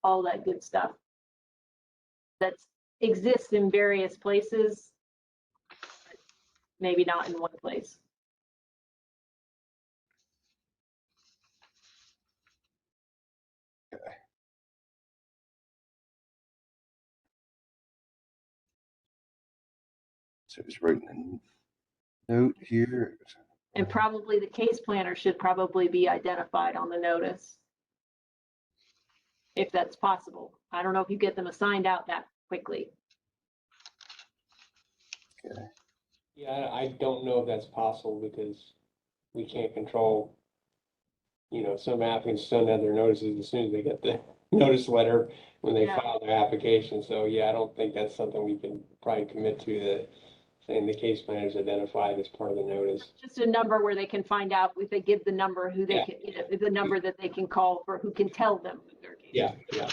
Speaker 4: all that good stuff that exists in various places, maybe not in one place.
Speaker 1: Okay. So just writing a note here.
Speaker 4: And probably the case planner should probably be identified on the notice, if that's possible. I don't know if you get them assigned out that quickly.
Speaker 1: Okay.
Speaker 7: Yeah, I don't know if that's possible because we can't control, some applicants send out their notices as soon as they get the notice letter when they
Speaker 4: Yeah.
Speaker 7: file their application. So yeah, I don't think that's something we can probably commit to the and the case plan is identified as part of the notice.
Speaker 4: Just a number where they can find out if they give the number who they
Speaker 7: Yeah.
Speaker 4: can, the number that they can call for who can tell them their case.
Speaker 7: Yeah, yeah.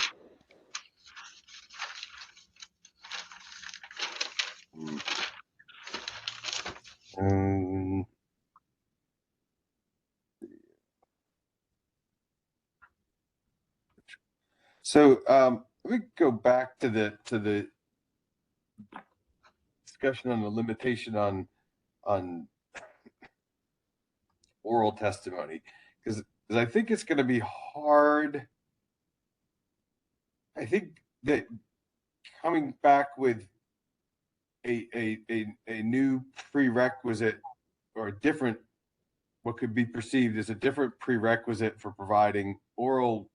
Speaker 1: So let me go back to the discussion on the limitation on oral testimony, because I think it's going to be hard. I think that coming back with a new prerequisite or a different, what could be perceived as a different prerequisite for providing oral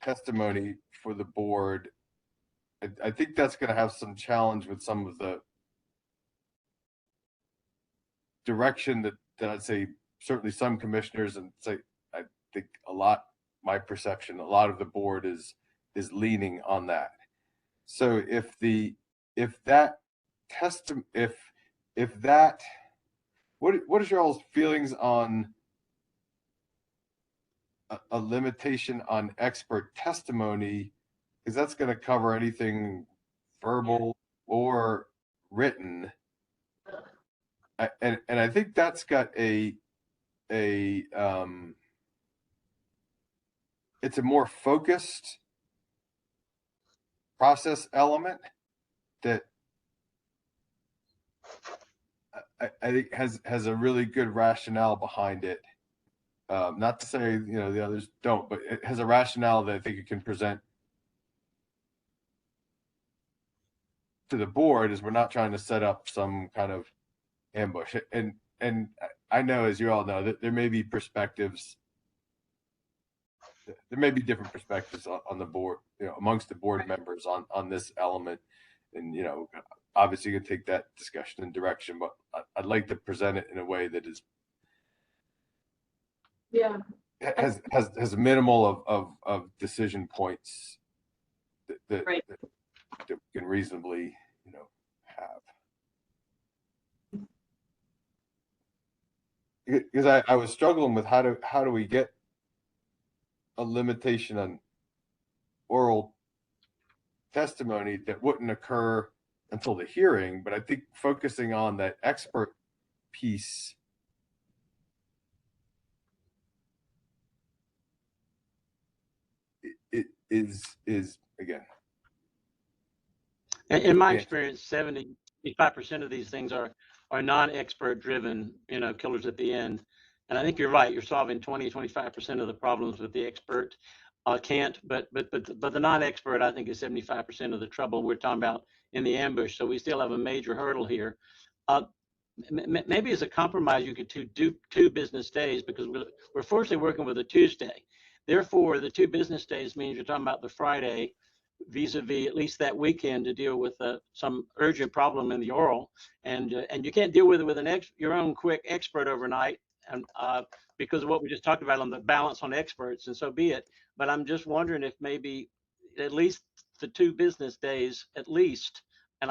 Speaker 1: testimony for the board, I think that's going to have some challenge with some of the direction that I'd say certainly some commissioners, and say I think my perception, a lot of the board is leaning on that. So if that what is your all's feelings on a limitation on expert testimony, because that's going to cover anything verbal or written. And I think that's got it's a more focused process element that I think has a really good rationale behind it. Not to say, the others don't, but it has a rationale that I think it can present to the board, as we're not trying to set up some kind of ambush. And I know, as you all know, that there may be perspectives. There may be different perspectives on the board, amongst the board members on this element. And, obviously you can take that discussion in direction, but I'd like to present it in a way that is has minimal of decision points that we can reasonably have. Because I was struggling with how do we get a limitation on oral testimony that wouldn't occur until the hearing, but I think focusing on that expert piece is again.
Speaker 3: In my experience, 75% of these things are non-expert driven, killers at the end. And I think you're right. You're solving 25% of the problems with the expert can't, but the non-expert, I think, is 75% of the trouble we're talking about in the ambush. So we still have a major hurdle here. Maybe as a compromise, you could do 2 business days, because we're fortunately working with a Tuesday. Therefore, the 2 business days means you're talking about the Friday, vis-a-vis at least that weekend, to deal with some urgent problem in the oral, and you can't deal with it with your own quick expert overnight, and because of what we just talked about on the balance on experts, and so be it. But I'm just wondering if maybe at least the 2 business days, at least, and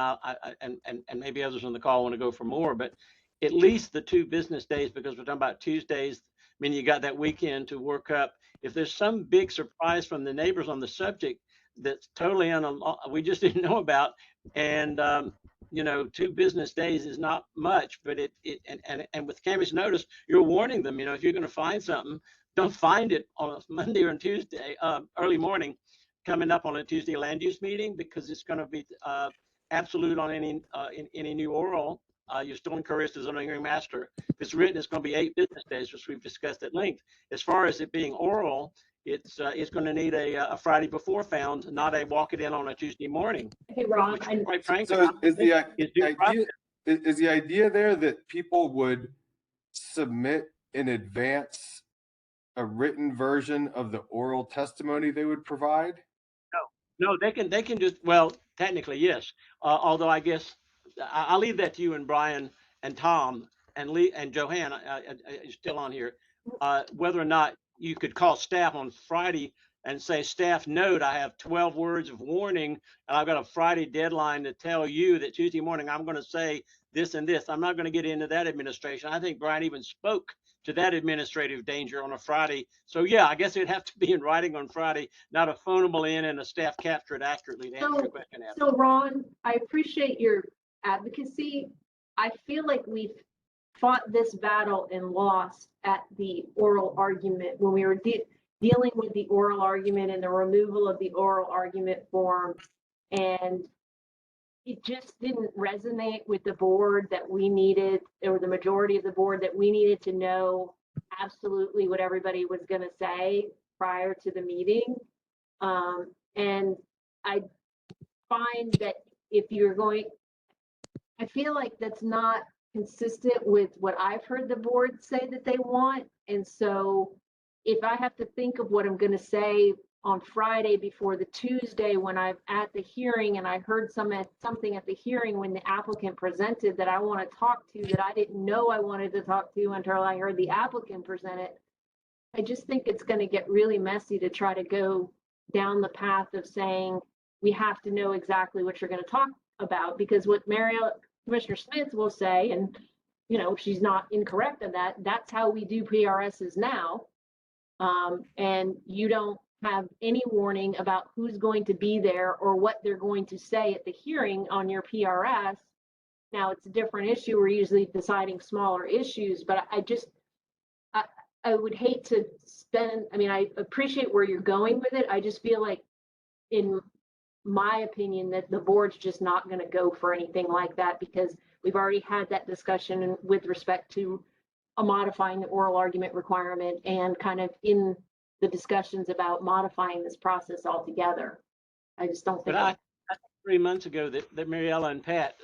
Speaker 3: and maybe others on the call want to go for more, but at least the 2 business days, because we're talking about Tuesdays, meaning you got that weekend to work up. If there's some big surprise from the neighbors on the subject that's totally we just didn't know about, and 2 business days is not much, but and with canvas notice, you're warning them, if you're going to find something, don't find it on a Monday or Tuesday early morning coming up on a Tuesday land use meeting, because it's going to be absolute on any new oral. You're still encouraged as a hearing master. If it's written, it's going to be 8 business days, which we've discussed at length. As far as it being oral, it's going to need a Friday before found, not a walk it in on a Tuesday morning.
Speaker 4: Hey, Ron,
Speaker 3: Which, quite frankly,
Speaker 1: So is the idea there that people would submit in advance a written version of the oral testimony they would provide?
Speaker 3: No, they can just, well, technically, yes. Although I guess I'll leave that to you and Brian and Tom and Lee and Johanna, still on here, whether or not you could call staff on Friday and say, staff note, I have 12 words of warning, and I've got a Friday deadline to tell you that Tuesday morning I'm going to say this and this. I'm not going to get into that administration. I think Brian even spoke to that administrative danger on a Friday. So yeah, I guess it'd have to be in writing on Friday, not a phoneable in and a staff capture it accurately to answer your question. Adam.
Speaker 4: So Ron, I appreciate your advocacy. I feel like we've fought this battle and lost at the oral argument when we were dealing with the oral argument and the removal of the oral argument form. And it just didn't resonate with the board that we needed, or the majority of the board, that we needed to know absolutely what everybody was going to say prior to the meeting. And I find that if you're going, I feel like that's not consistent with what I've heard the board say that they want. And so if I have to think of what I'm going to say on Friday before the Tuesday when I'm at the hearing, and I heard something at the hearing when the applicant presented that I want to talk to, that I didn't know I wanted to talk to until I heard the applicant present it, I just think it's going to get really messy to try to go down the path of saying we have to know exactly what you're going to talk about, because what Commissioner Smith will say, and you know, she's not incorrect in that, that's how we do PRSs now. And you don't have any warning about who's going to be there or what they're going to say at the hearing on your PRS. Now it's a different issue. We're usually deciding smaller issues, but I would hate to spend, I mean, I appreciate where you're going with it. I just feel like, in my opinion, that the board's just not going to go for anything like that, because we've already had that discussion with respect to modifying the oral argument requirement and kind of in the discussions about modifying this process altogether. I just don't think.
Speaker 3: But I 3 months ago that Mariella and Pat,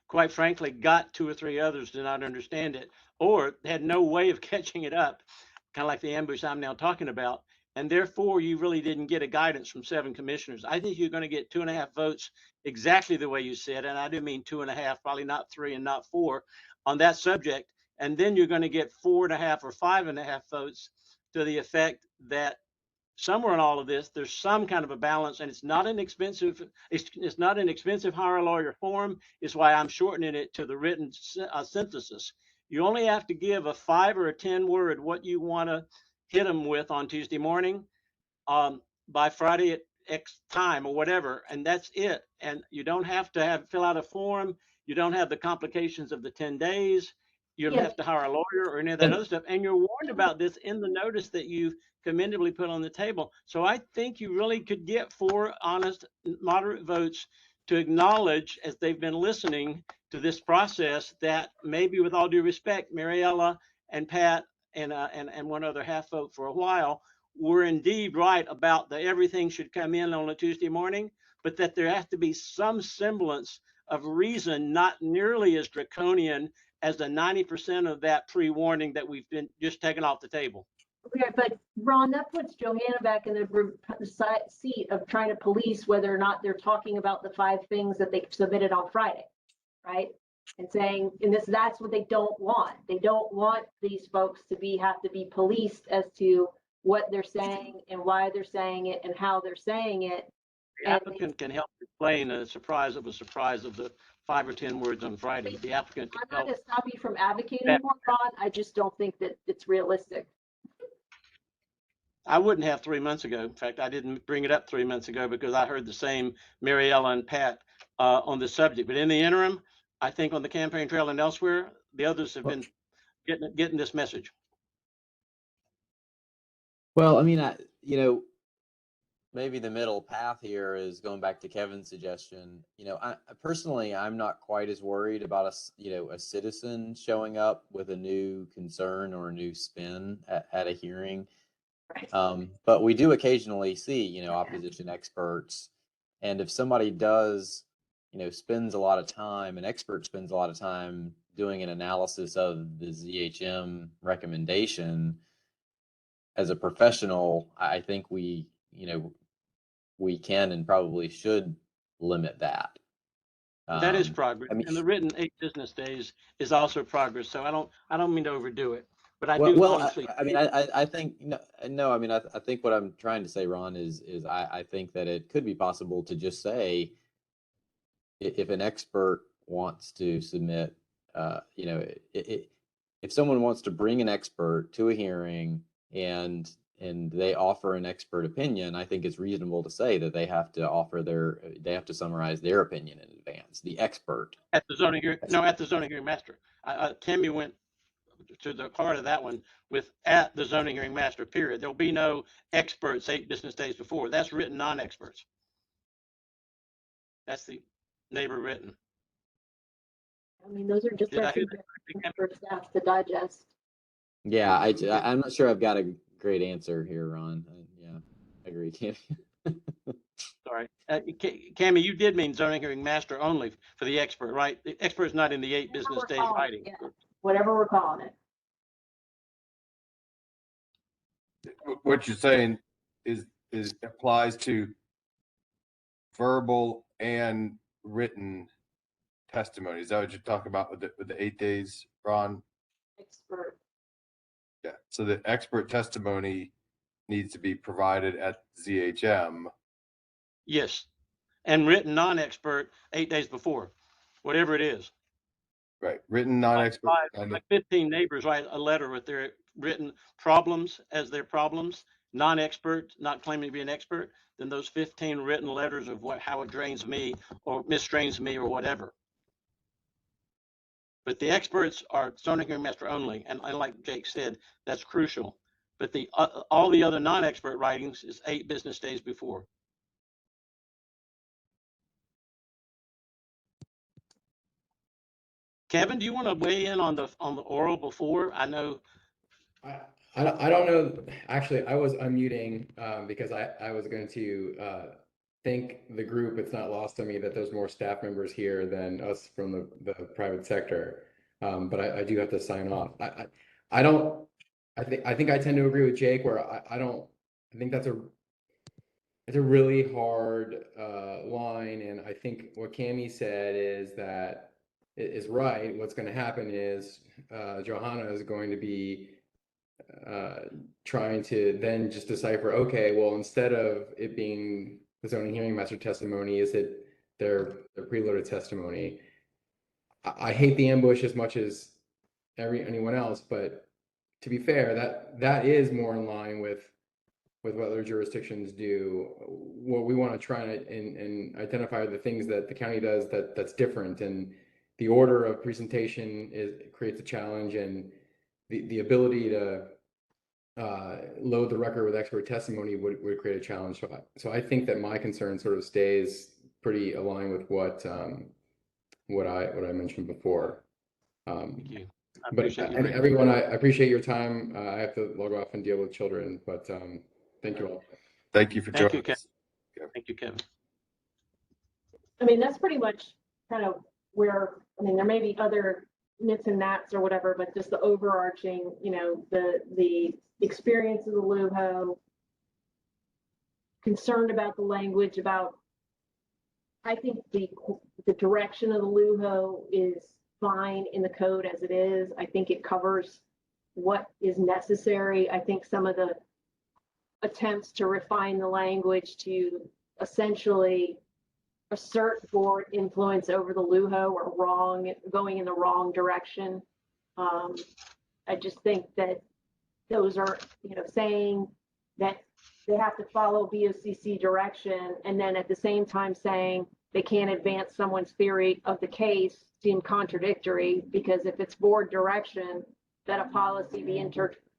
Speaker 3: quite frankly, got 2 or 3 others did not understand it or had no way of catching it up, kind of like the ambush I'm now talking about. And therefore, you really didn't get a guidance from 7 commissioners. I think you're going to get 2.5 votes exactly the way you said. And I do mean 2.5, probably not 3 and not 4 on that subject. And then you're going to get 4.5 or 5.5 votes to the effect that somewhere in all of this, there's some kind of a balance, and it's not an expensive hire a lawyer form. It's why I'm shortening it to the written synthesis. You only have to give a 5 or a 10 word what you want to hit them with on Tuesday morning, by Friday at X time or whatever, and that's it. And you don't have to fill out a form. You don't have the complications of the 10 days. You don't have to hire a lawyer or any of that other stuff. And you're warned about this in the notice that you've commendably put on the table. So I think you really could get 4 honest, moderate votes to acknowledge, as they've been listening to this process, that maybe, with all due respect, Mariella and Pat and one other half vote for a while were indeed right about the everything should come in on a Tuesday morning, but that there has to be some semblance of reason, not nearly as draconian as the 90% of that pre-warning that we've been just taken off the table.
Speaker 4: Okay, but Ron, that puts Johanna back in the seat of trying to police whether or not they're talking about the 5 things that they submitted on Friday, right? And saying, and that's what they don't want. They don't want these folks to have to be policed as to what they're saying and why they're saying it and how they're saying it.
Speaker 3: The applicant can help explain a surprise of the 5 or 10 words on Friday. The applicant can
Speaker 4: I'm not
Speaker 3: help.
Speaker 4: going to stop you from advocating for it, Ron. I just don't think that it's realistic.
Speaker 3: I wouldn't have 3 months ago. In fact, I didn't bring it up 3 months ago because I heard the same Mariella and Pat on the subject. But in the interim, I think on the campaign trail and elsewhere, the others have been getting this message.
Speaker 5: Well, I mean, maybe the middle path here is going back to Kevin's suggestion. I personally, I'm not quite as worried about a citizen showing up with a new concern or a new spin at a hearing. But we do occasionally see, opposition experts. And if somebody does, spends a lot of time, an expert spends a lot of time doing an analysis of the ZHM recommendation, as a professional, I think we can and probably should limit that.
Speaker 3: That is progress. And the written 8 business days is also progress. So I don't mean to overdo it. But I
Speaker 5: Well,
Speaker 3: do
Speaker 5: well,
Speaker 3: honestly,
Speaker 5: I mean, I think no. I mean, I think what I'm trying to say, Ron, is I think that it could be possible to just say if an expert wants to submit, you know, if someone wants to bring an expert to a hearing and they offer an expert opinion, I think it's reasonable to say that they have to summarize their opinion in advance. The expert.
Speaker 3: at the zoning hearing, no, at the zoning hearing master. Tammy went to the heart of that one with at the zoning hearing master, period. There'll be no experts 8 business days before. That's written non-experts. That's the neighbor written.
Speaker 4: I mean, those are just
Speaker 3: Did I hear
Speaker 4: recommendations for staff to digest.
Speaker 5: Yeah, I'm not sure I've got a great answer here, Ron. Yeah, I agree, Tammy.
Speaker 3: Sorry. Cammy, you did mean zoning hearing master only for the expert, right? The expert's not in the 8 business days writing.
Speaker 4: Yeah, whatever we're calling it.
Speaker 1: What you're saying is applies to verbal and written testimony. Is that what you're talking about with the 8 days, Ron?
Speaker 4: Expert.
Speaker 1: Yeah. So the expert testimony needs to be provided at ZHM.
Speaker 3: Yes. And written non-expert 8 days before, whatever it is.
Speaker 1: Right. Written non-expert.
Speaker 3: Like 15 neighbors write a letter with their written problems as their problems, non-expert, not claiming to be an expert, then those 15 written letters of how it drains me or misdrains me or whatever. But the experts are zoning hearing master only, and like Jake said, that's crucial. But all the other non-expert writings is 8 business days before. Kevin, do you want to weigh in on the oral before? I know.
Speaker 6: I don't know. Actually, I was unmuting because I was going to thank the group. It's not lost on me that there's more staff members here than us from the private sector. But I do have to sign off. I think I tend to agree with Jake where I think it's a really hard line. And I think what Cammie said is that is right. What's going to happen is Johanna is going to be trying to then just decipher, okay, well, instead of it being the zoning hearing master testimony, is it their preloaded testimony? I hate the ambush as much as anyone else, but to be fair, that is more in line with what other jurisdictions do. What we want to try and identify the things that the county does that's different, and the order of presentation creates a challenge, and the ability to load the record with expert testimony would create a challenge. So I think that my concern sort of stays pretty aligned with what I mentioned before.
Speaker 3: Thank you. I
Speaker 6: But
Speaker 3: appreciate you.
Speaker 6: everyone, I appreciate your time. I have to log off and deal with children, but thank you all.
Speaker 1: Thank you for
Speaker 3: Thank
Speaker 1: joining
Speaker 3: you, Kevin.
Speaker 1: us.
Speaker 3: Thank you, Kevin.
Speaker 4: I mean, that's pretty much kind of where, I mean, there may be other nits and gnats or whatever, but just the overarching, you know, the experience of the LUHO, concerned about the language, about, I think the direction of the LUHO is fine in the code as it is. I think it covers what is necessary. I think some of the attempts to refine the language to essentially assert board influence over the LUHO are wrong, going in the wrong direction. I just think that those are, you know, saying that they have to follow BOCC direction and then at the same time saying they can't advance someone's theory of the case seem contradictory, because if it's board direction that a policy be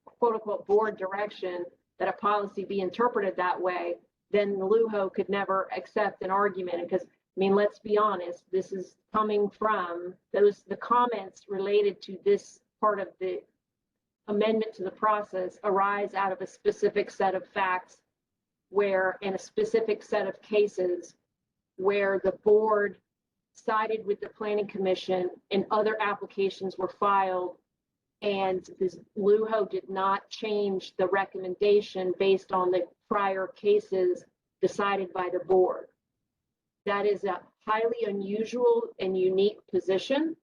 Speaker 4: quote unquote board direction that a policy be interpreted that way, then the LUHO could never accept an argument. Because, I mean, let's be honest, this is coming from the comments related to this part of the amendment to the process arise out of a specific set of facts where, in a specific set of cases where the board sided with the planning commission and other applications were filed, and this LUHO did not change the recommendation based on the prior cases decided by the board. That is a highly unusual and unique position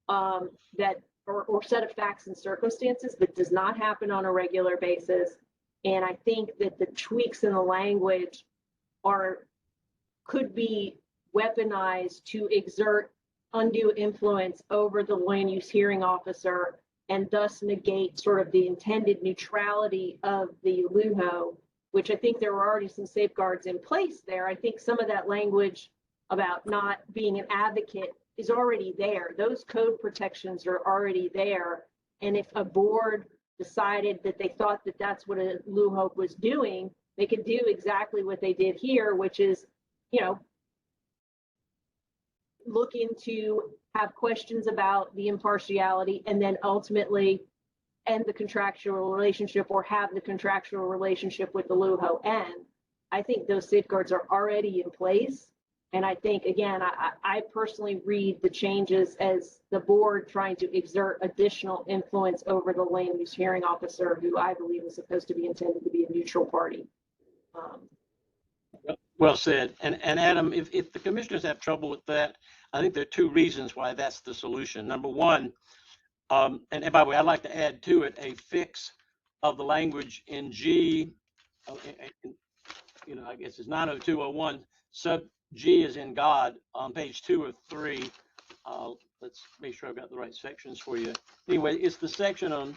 Speaker 4: that or set of facts and circumstances that does not happen on a regular basis. And I think that the tweaks in the language could be weaponized to exert undue influence over the land use hearing officer and thus negate sort of the intended neutrality of the LUHO, which I think there were already some safeguards in place there. I think some of that language about not being an advocate is already there. Those code protections are already there. And if a board decided that they thought that that's what a LUHO was doing, they could do exactly what they did here, which is, you know, looking to have questions about the impartiality and then ultimately end the contractual relationship or have the contractual relationship with the LUHO end. I think those safeguards are already in place. And I think, again, I personally read the changes as the board trying to exert additional influence over the land use hearing officer, who I believe is supposed to be intended to be a neutral party.
Speaker 3: Well said. And Adam, if the commissioners have trouble with that, I think there are two reasons why that's the solution. Number one, and by the way, I'd like to add to it a fix of the language in G, you know, I guess it's 90201, sub G is in God on page 2 of 3. Let's make sure I've got the right sections for you. Anyway, it's the section on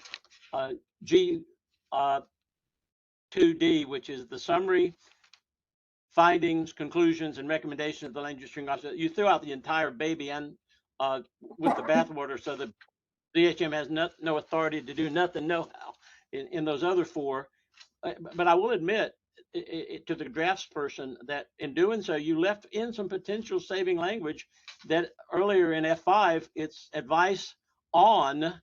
Speaker 3: G 2D, which is the summary, findings, conclusions, and recommendations of the land use hearing officer. You threw out the entire baby and with the bathwater, so the DHM has no authority to do nothing, no how in those other four. But I will admit to the draftsperson that in doing so, you left in some potential saving language that earlier in F5, it's advice on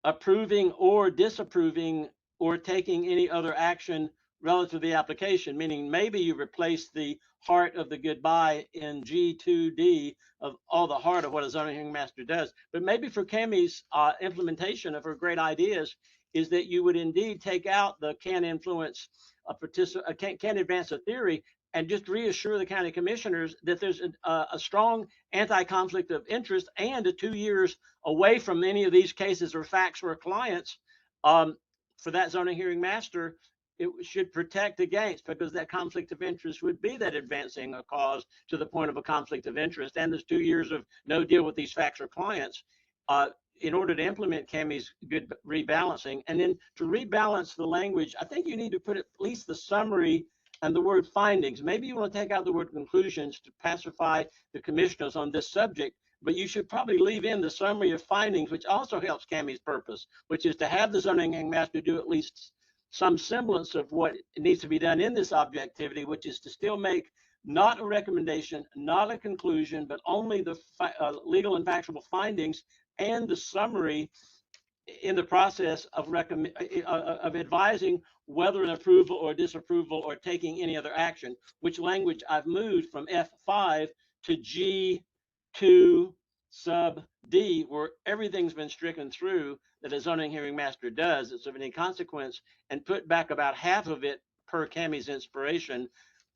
Speaker 3: approving or disapproving or taking any other action relative to the application, meaning maybe you replace the heart of the goodbye in G2D of all the heart of what a zoning hearing master does. But maybe for Cammie's implementation of her great ideas is that you would indeed take out the can influence can advance a theory and just reassure the county commissioners that there's a strong anti-conflict of interest and 2 years away from any of these cases or facts or clients for that zoning hearing master, it should protect against, because that conflict of interest would be that advancing a cause to the point of a conflict of interest. And there's 2 years of no deal with these facts or clients in order to implement Cammie's good rebalancing. And then to rebalance the language, I think you need to put at least the summary and the word findings. Maybe you want to take out the word conclusions to pacify the commissioners on this subject, but you should probably leave in the summary of findings, which also helps Cammie's purpose, which is to have the zoning hearing master do at least some semblance of what needs to be done in this objectivity, which is to still make not a recommendation, not a conclusion, but only the legal and factual findings and the summary in the process of advising whether an approval or disapproval or taking any other action, which language I've moved from F5 to G2 sub D, where everything's been stricken through that a zoning hearing master does that's of any consequence, and put back about half of it per Cammie's inspiration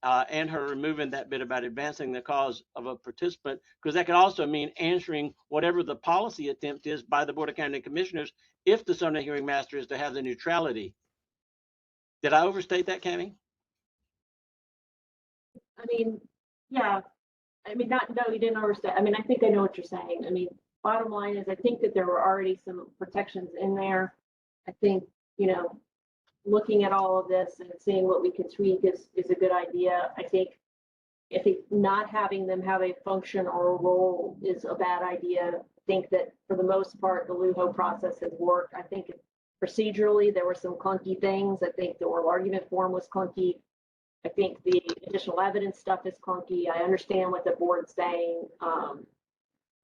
Speaker 3: and her removing that bit about advancing the cause of a participant, because that could also mean answering whatever the policy attempt is by the Board of County Commissioners if the zoning hearing master is to have the neutrality. Did I overstate that, Cammie?
Speaker 4: I mean, yeah. I mean, no, you didn't overstate. I mean, I think I know what you're saying. I mean, bottom line is I think that there were already some protections in there. I think, you know, looking at all of this and seeing what we could tweak is a good idea. I think not having them have a function or a role is a bad idea. I think that for the most part, the LUHO process has worked. I think procedurally, there were some clunky things. I think the oral argument form was clunky. I think the additional evidence stuff is clunky. I understand what the board's saying. And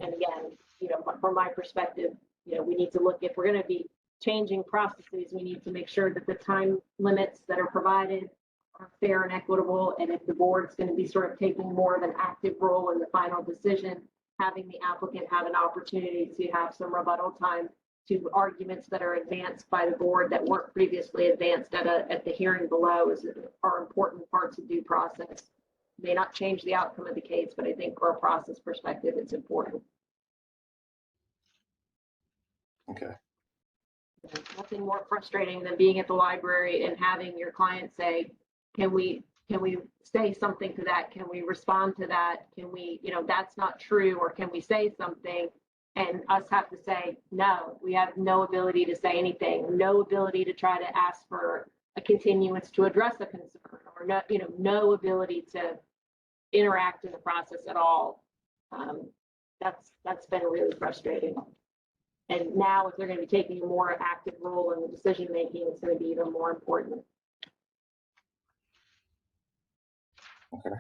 Speaker 4: again, you know, from my perspective, you know, we need to look, if we're going to be changing processes, we need to make sure that the time limits that are provided are fair and equitable. And if the board's going to be sort of taking more of an active role in the final decision, having the applicant have an opportunity to have some rebuttal time to arguments that are advanced by the board that weren't previously advanced at the hearing below are important parts of due process. May not change the outcome of the case, but I think for a process perspective, it's important.
Speaker 1: Okay.
Speaker 4: There's nothing more frustrating than being at the library and having your client say, can we say something to that? Can we respond to that? Can we, that's not true, or can we say something? And us have to say, no, we have no ability to say anything, no ability to try to ask for a continuance to address a concern, or no, no ability to interact in the process at all. That's been really frustrating. And now if they're going to be taking a more active role in the decision making, it's going to be even more important.
Speaker 1: Okay.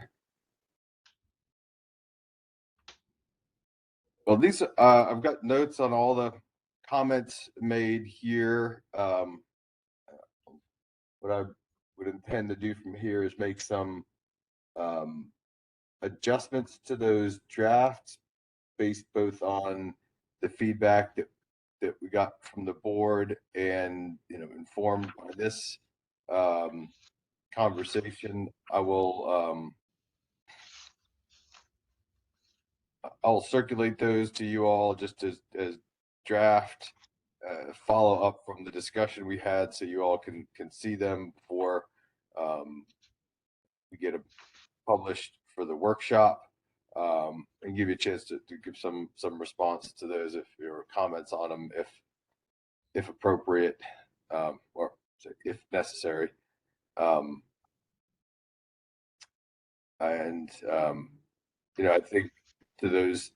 Speaker 1: Well, these I've got notes on all the comments made here. What I would intend to do from here is make some adjustments to those drafts based both on the feedback that we got from the board and informed by this conversation. I'll circulate those to you all just as draft follow up from the discussion we had, so you all can see them before we get it published for the workshop, and give you a chance to give some response to those if your comments on them, if appropriate, or if necessary. I think to those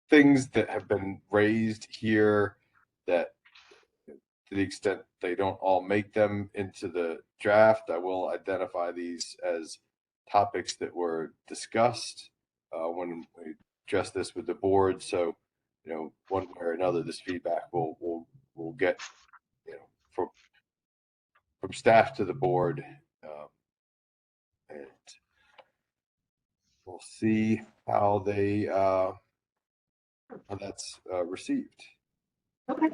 Speaker 1: things that have been raised here, that to the extent they don't all make them into the draft, I will identify these as topics that were discussed when we address this with the board. So, one way or another, this feedback will get, from staff to the board, and we'll see how that's received.
Speaker 4: Okay.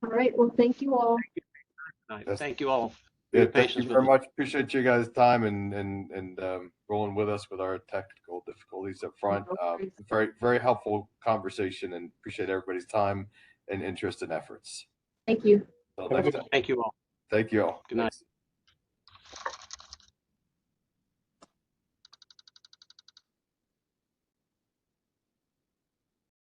Speaker 4: All right. Well, thank you all.
Speaker 3: Thank you all.
Speaker 1: Yeah, thank you very much. Appreciate you guys' time and rolling with us with our technical difficulties up front. Very, very helpful conversation, and appreciate everybody's time and interest and efforts.
Speaker 4: Thank you.
Speaker 1: Until next time.
Speaker 3: Thank you all.
Speaker 1: Thank you all.
Speaker 3: Good night.
Speaker 1: Thanks.